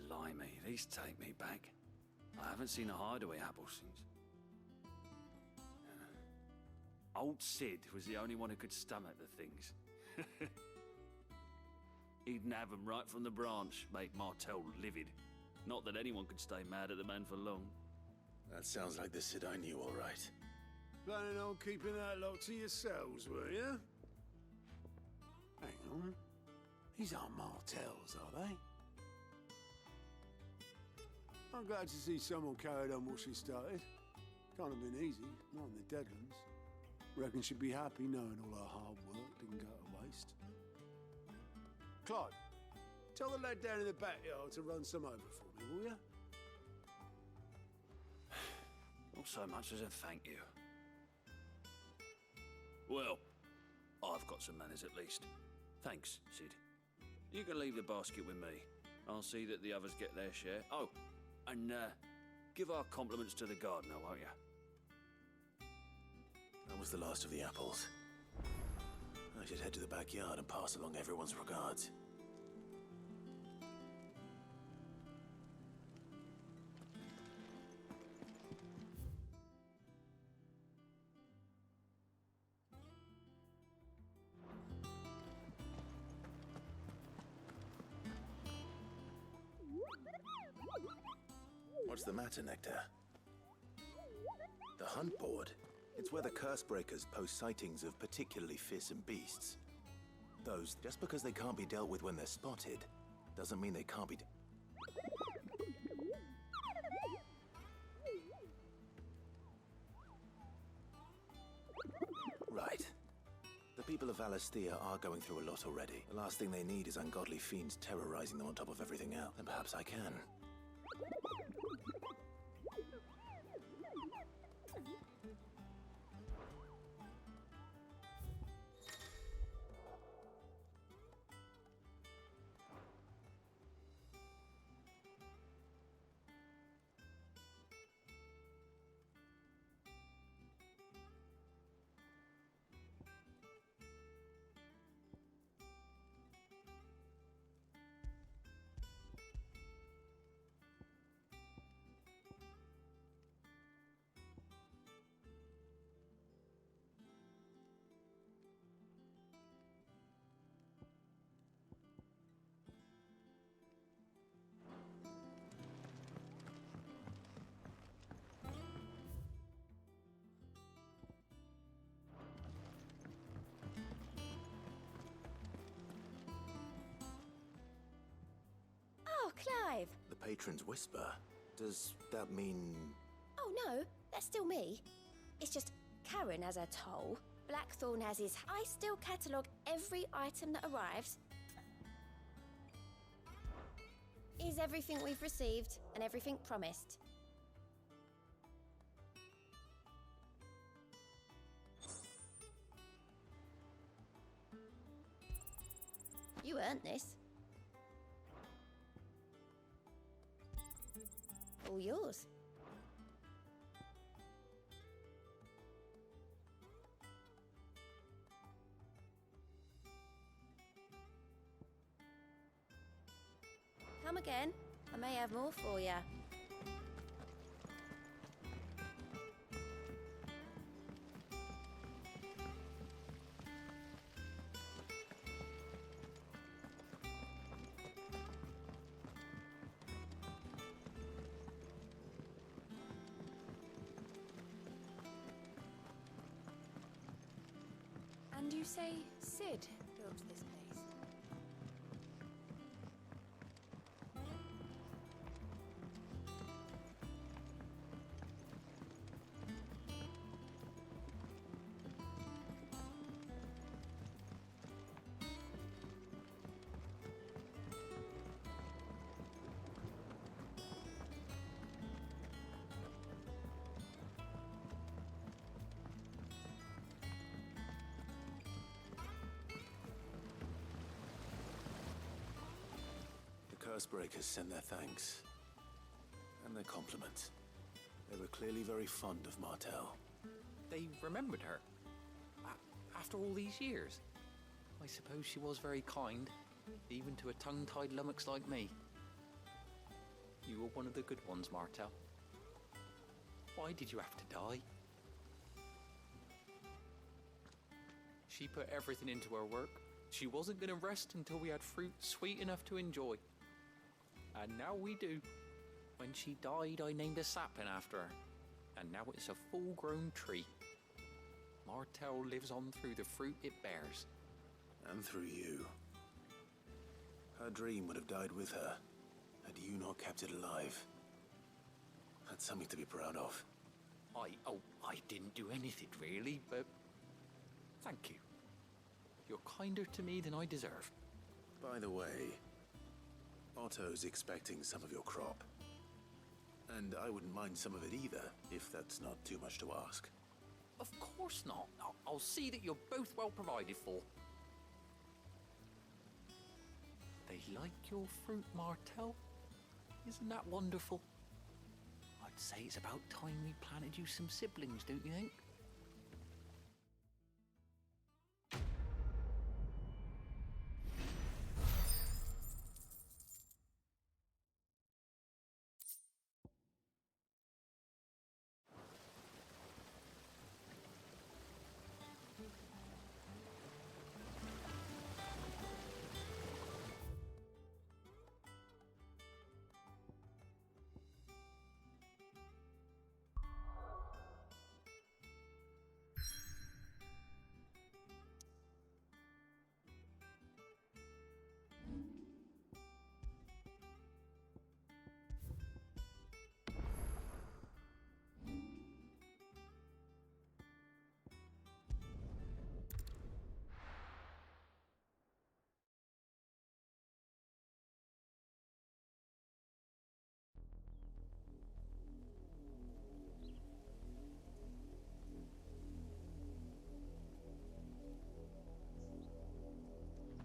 Blimey, these take me back. I haven't seen a hideaway apple since. Old Sid was the only one who could stomach the things. He'd nab them right from the branch, made Martel livid. Not that anyone could stay mad at the man for long. That sounds like the Sid I knew, all right. Planning on keeping that lot to yourselves, were you? Hang on. These aren't Martels, are they? I'm glad to see someone carried on what she started. Can't have been easy, not in the Deadlands. Reckon she'd be happy knowing all her hard work didn't go to waste. Clive, tell the lad down in the backyard to run some over for me, will you? Not so much as a thank you. Well, I've got some manners at least. Thanks, Sid. You can leave the basket with me. I'll see that the others get their share. Oh, and give our compliments to the gardener, won't you? That was the last of the apples. I should head to the backyard and pass along everyone's regards. What's the matter, Nectar? The hunt board? It's where the curse breakers post sightings of particularly fearsome beasts. Those, just because they can't be dealt with when they're spotted, doesn't mean they can't be... Right. The people of Valisthea are going through a lot already. The last thing they need is ungodly fiends terrorizing them on top of everything else. And perhaps I can. Clive! The patron's whisper. Does that mean... Oh no, that's still me. It's just Karen has her toll, Blackthorn has his... I still catalogue every item that arrives. Is everything we've received and everything promised. You earned this. All yours. Come again. I may have more for you. And you say Sid built this place? Cursebreakers send their thanks. And their compliments. They were clearly very fond of Martel. They remembered her. After all these years. I suppose she was very kind, even to a tongue-tied lummox like me. You were one of the good ones, Martel. Why did you have to die? She put everything into her work. She wasn't going to rest until we had fruit sweet enough to enjoy. And now we do. When she died, I named a sapling after her. And now it's a full-grown tree. Martel lives on through the fruit it bears. And through you. Her dream would have died with her, had you not kept it alive. That's something to be proud of. I didn't do anything really, but thank you. You're kinder to me than I deserve. By the way, Otto's expecting some of your crop. And I wouldn't mind some of it either, if that's not too much to ask. Of course not. I'll see that you're both well provided for. They like your fruit, Martel. Isn't that wonderful? I'd say it's about time we planted you some siblings, don't you think?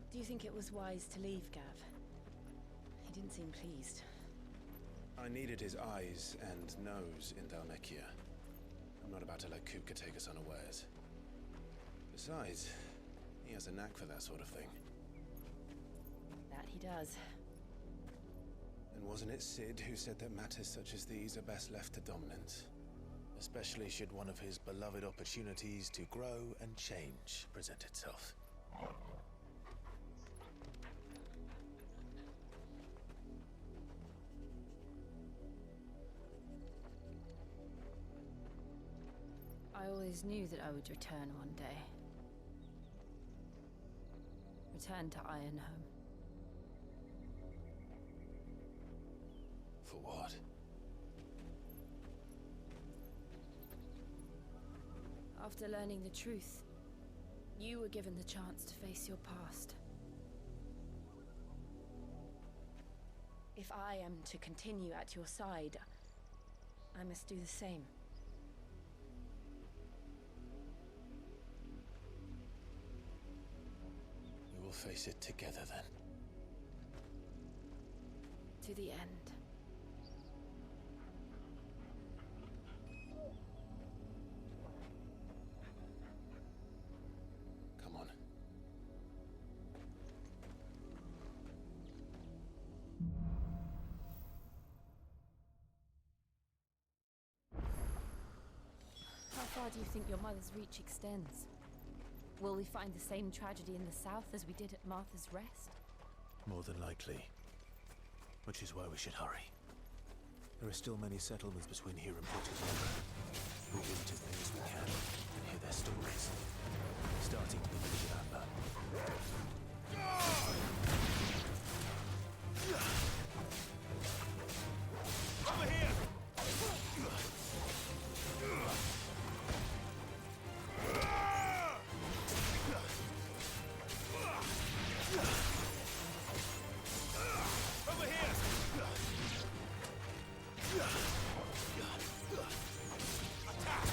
Do you think it was wise to leave, Gav? He didn't seem pleased. I needed his eyes and nose in Dalmekia. I'm not about to let Kupka take us unawares. Besides, he has a knack for that sort of thing. That he does. And wasn't it Sid who said that matters such as these are best left to dominance? Especially should one of his beloved opportunities to grow and change present itself. I always knew that I would return one day. Return to Ironhome. For what? After learning the truth, you were given the chance to face your past. If I am to continue at your side, I must do the same. We will face it together then. To the end. Come on. How far do you think your mother's reach extends? Will we find the same tragedy in the south as we did at Martha's Rest? More than likely. Which is why we should hurry. There are still many settlements between here and Porter's River. We'll get as many as we can and hear their stories. Starting with the village of Amber. Over here! Over here! Attack!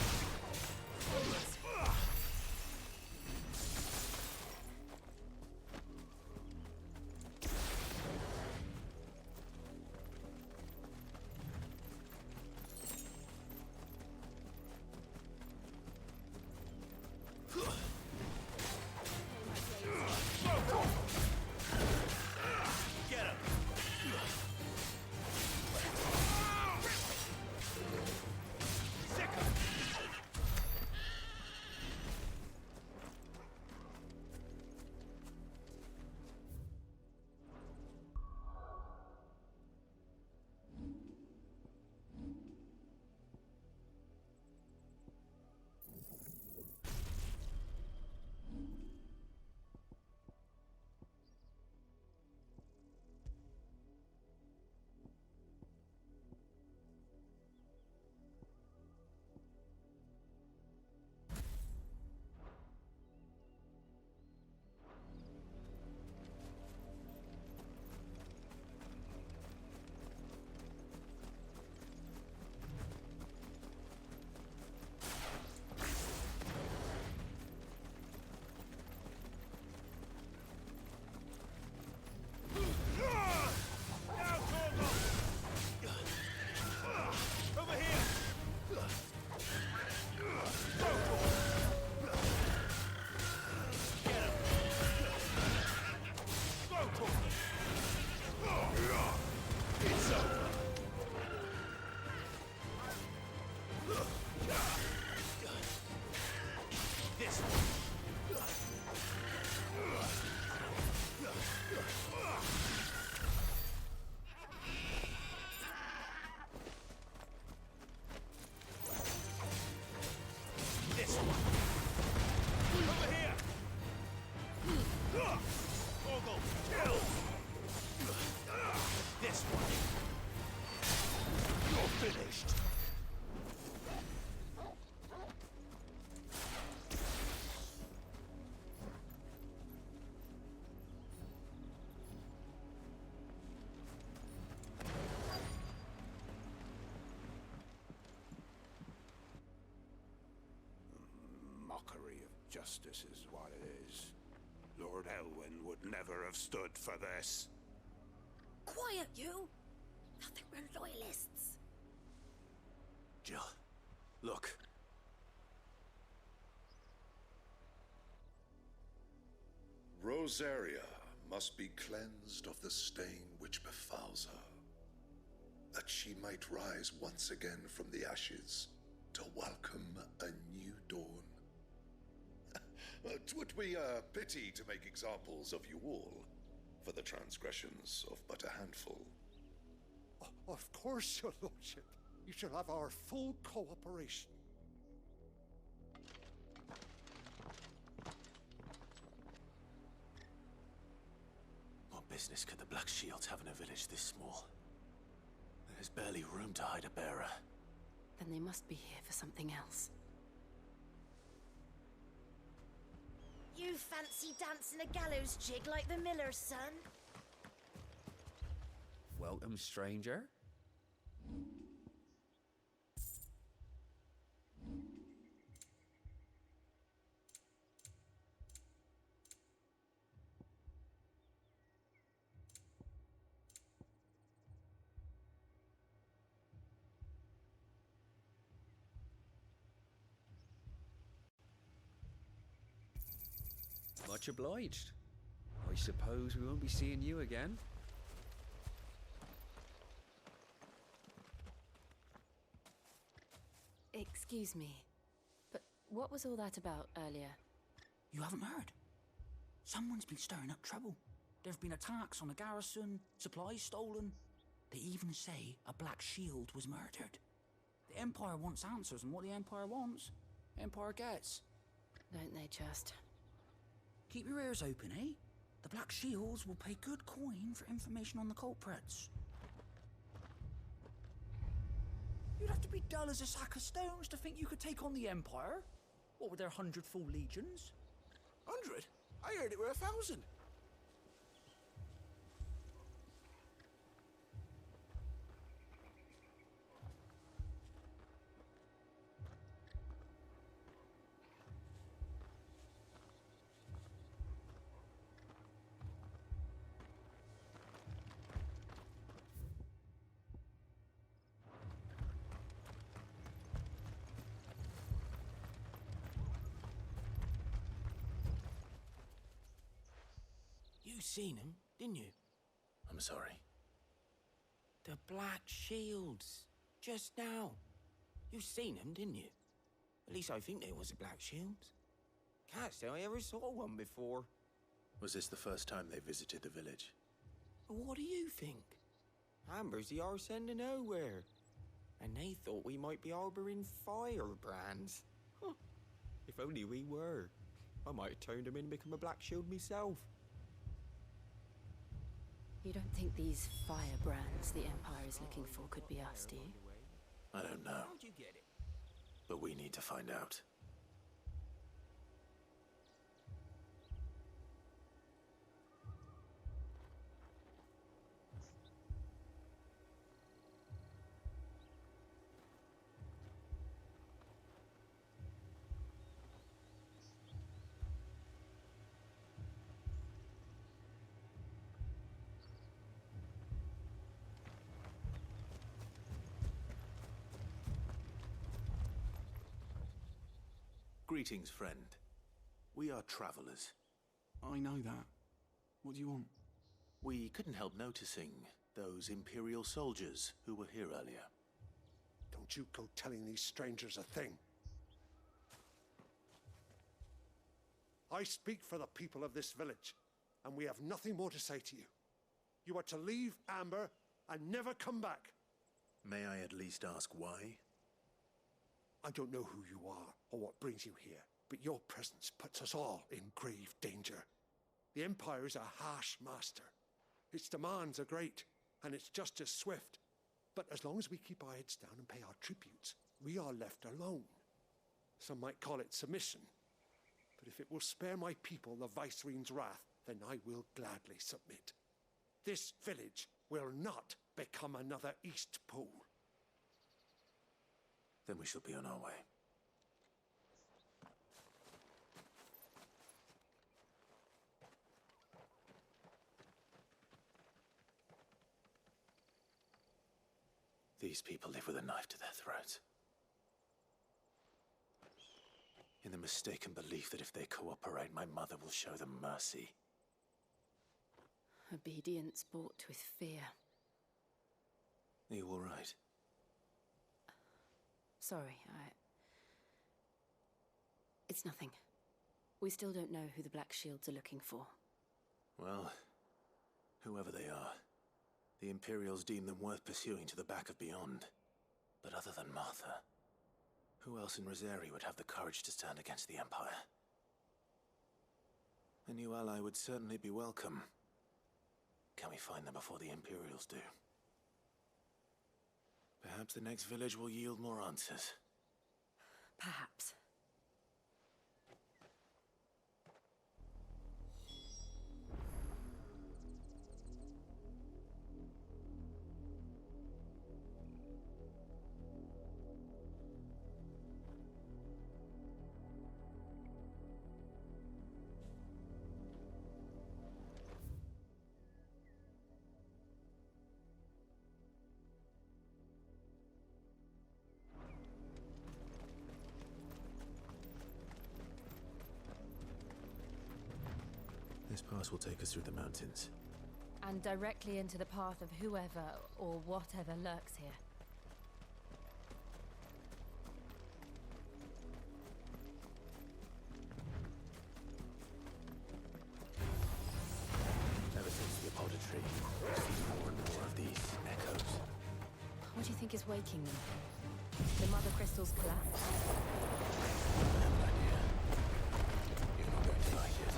mockery of justice is what it is. Lord Elwyn would never have stood for this. Quiet, you! Nothing, we're loyalists. Jill, look. Rosaria must be cleansed of the stain which befouls her, that she might rise once again from the ashes to welcome a new dawn. 'Twould be a pity to make examples of you all for the transgressions of but a handful. Of course, your lordship. You shall have our full cooperation. What business could the Black Shields have in a village this small? There's barely room to hide a bearer. Then they must be here for something else. You fancy dancing a gallows jig like the miller's son? Welcome, stranger. Much obliged. I suppose we won't be seeing you again. Excuse me, but what was all that about earlier? You haven't heard? Someone's been stirring up trouble. There've been attacks on the garrison, supplies stolen. They even say a Black Shield was murdered. The Empire wants answers, and what the Empire wants, Empire gets. Don't they just? Keep your ears open, eh? The Black Shields will pay good coin for information on the culprits. You'd have to be dull as a sack of stones to think you could take on the Empire. What with their 100 full legions? 100? I heard it were 1,000. You seen him, didn't you? I'm sorry. The Black Shields. Just now. You seen them, didn't you? At least I think they was the Black Shields. Can't say I ever saw one before. Was this the first time they visited the village? What do you think? Amber's the arse end of nowhere. And they thought we might be harbouring firebrands. Huh. If only we were. I might have turned them in and become a Black Shield myself. You don't think these firebrands the Empire is looking for could be us, do you? I don't know. How'd you get it? But we need to find out. Greetings, friend. We are travelers. I know that. What do you want? We couldn't help noticing those Imperial soldiers who were here earlier. Don't you go telling these strangers a thing. I speak for the people of this village, and we have nothing more to say to you. You are to leave Amber and never come back. May I at least ask why? I don't know who you are or what brings you here, but your presence puts us all in grave danger. The Empire is a harsh master. Its demands are great, and its justice swift. But as long as we keep our heads down and pay our tributes, we are left alone. Some might call it submission. But if it will spare my people the Viceroy's wrath, then I will gladly submit. This village will not become another East Pool. Then we shall be on our way. These people live with a knife to their throats. In the mistaken belief that if they cooperate, my mother will show them mercy. Obedience bought with fear. Are you all right? Sorry, It's nothing. We still don't know who the Black Shields are looking for. Well, whoever they are, the Imperials deem them worth pursuing to the back of beyond. But other than Martha, who else in Rosari would have the courage to stand against the Empire? A new ally would certainly be welcome. Can we find them before the Imperials do? Perhaps the next village will yield more answers. Perhaps. This pass will take us through the mountains. And directly into the path of whoever or whatever lurks here. Ever since the apothecary, we've seen more and more of these echoes. What do you think is waking them? The mother crystals collapse? I have an idea. You're not going to like it.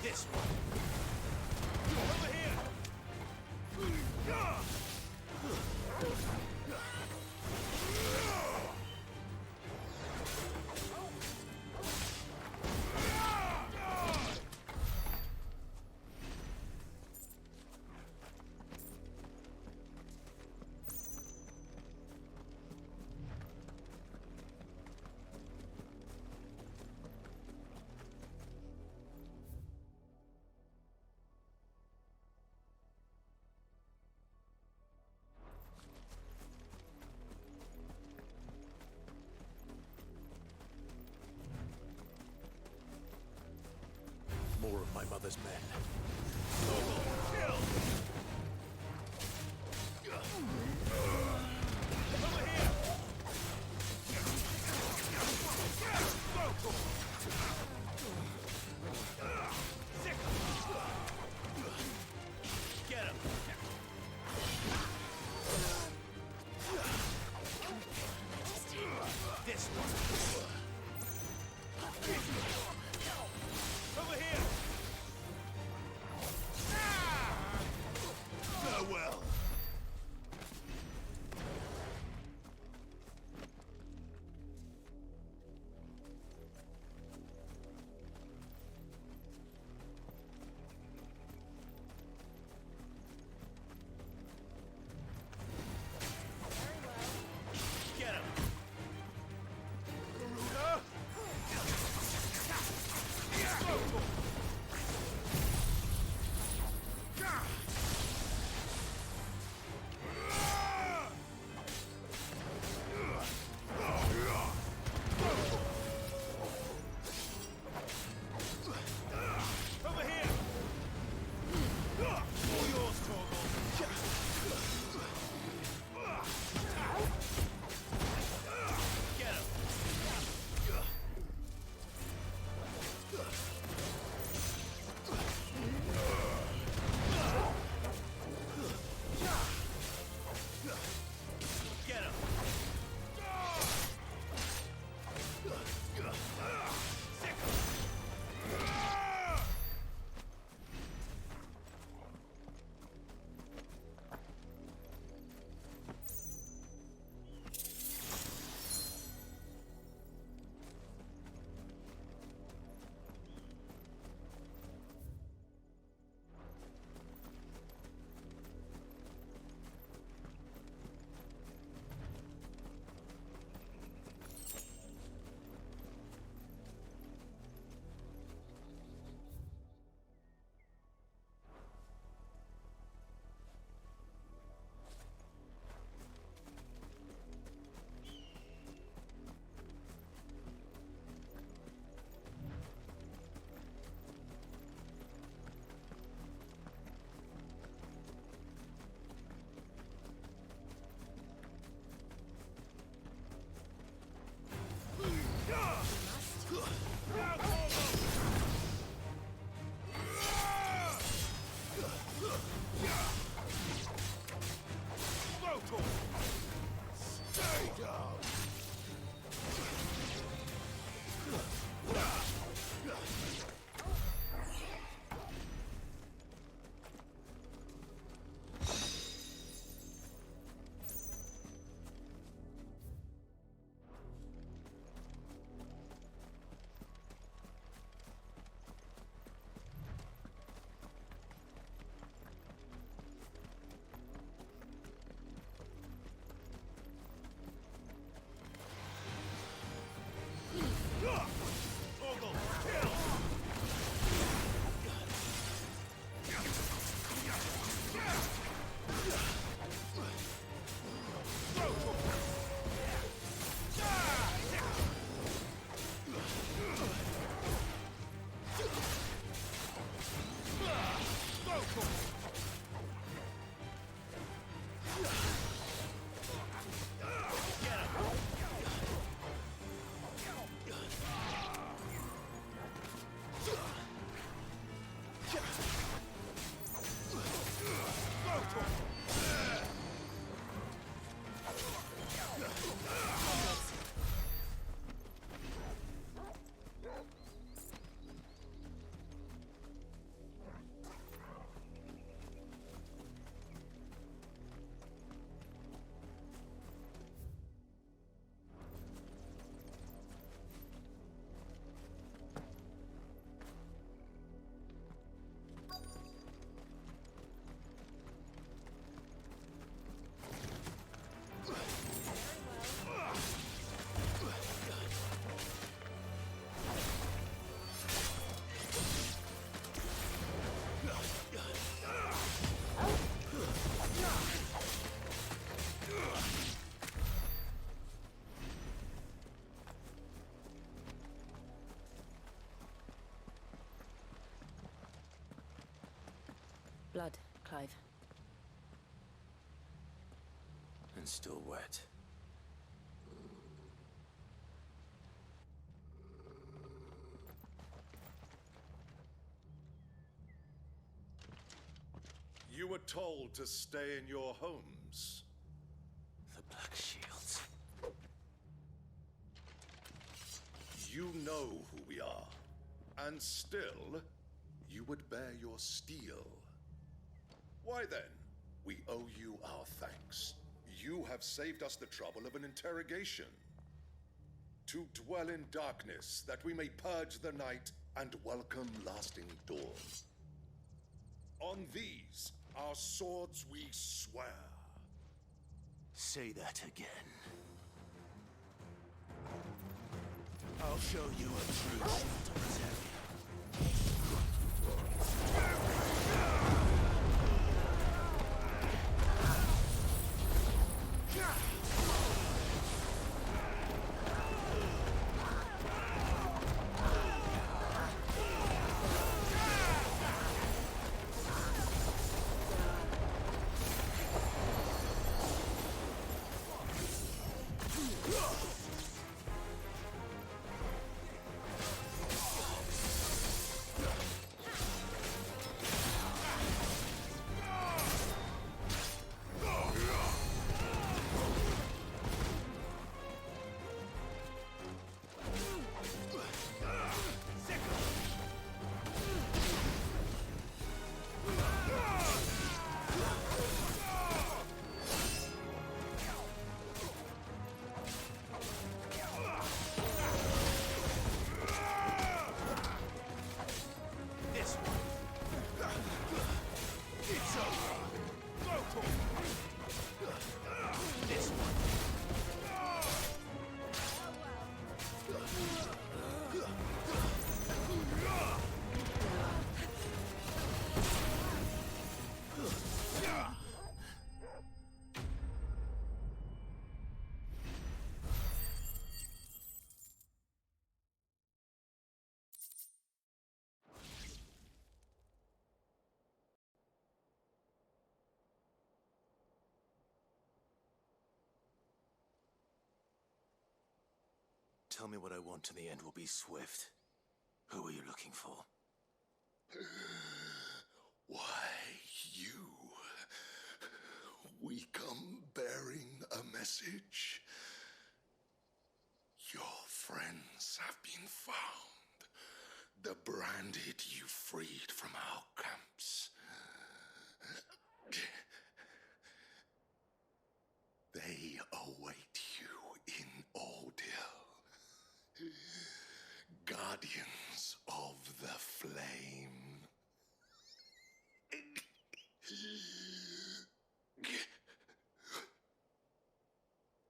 This one. Over here. More of my mother's men. Kill! Over here! Get him! This one! Over here! Blood, Clive. And still wet. You were told to stay in your homes. The Black Shields. You know who we are. And still, you would bear your steel. Why then, we owe you our thanks. You have saved us the trouble of an interrogation. To dwell in darkness, that we may purge the night and welcome lasting dawn. On these, our swords we swear. Say that again. I'll show you a true shield of Tell me what I want and the end will be swift. Who are you looking for? Why, you. We come bearing a message. Your friends have been found. The branded you freed from our camps. They await you in Ordeal. Guardians of the Flame.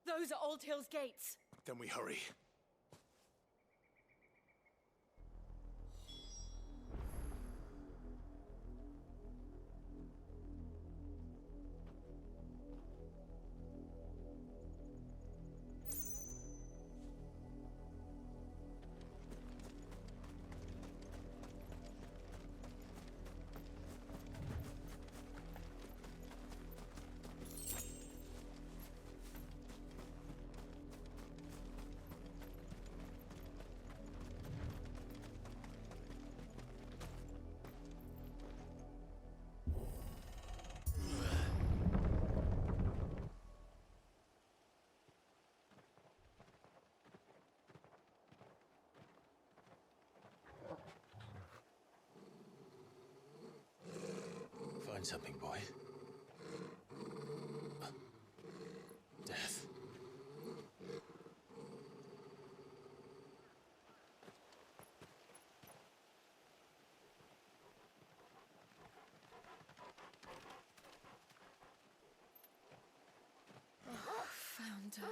Those are Old Hill's gates. Then we hurry. find something, boy. Death. Found her.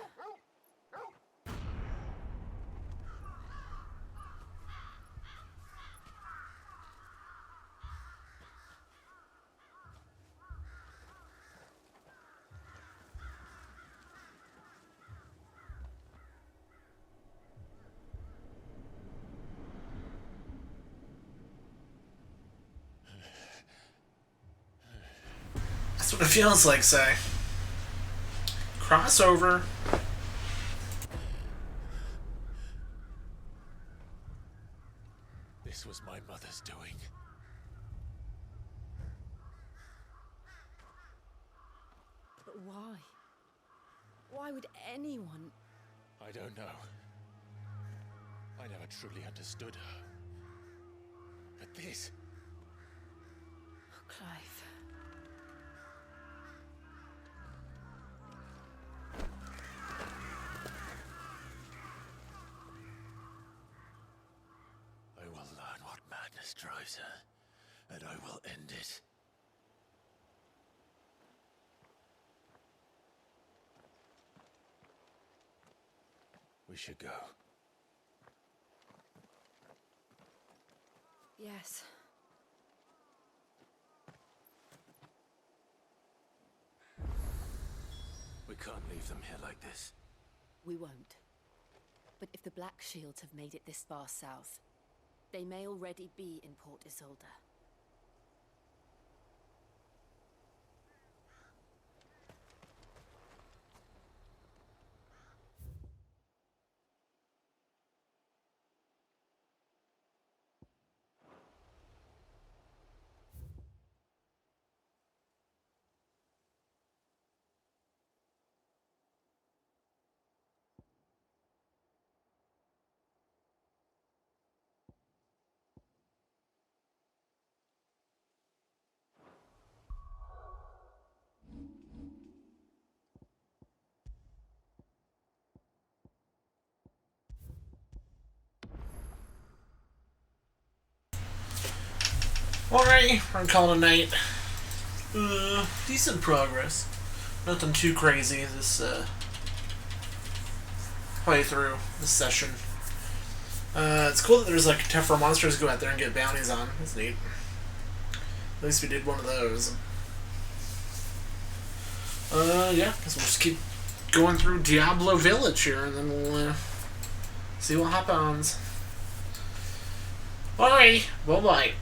That's what it feels like, say. Crossover. This was my mother's doing. But why? Why would anyone... I don't know. I never truly understood her. But this... Oh, Clive. I will learn what madness drives her, and I will end it. We should go. Yes. We can't leave them here like this. We won't. But if the Black Shields have made it this far south, they may already be in Port Isolde. Alright, we're gonna call it a night. Decent progress. Nothing too crazy this playthrough, this session. It's cool that there's like tougher monsters to go out there and get bounties on. That's neat. At least we did one of those. Yeah, guess we'll just keep going through Diablo Village here and then we'll see what happens. Alright, bye bye.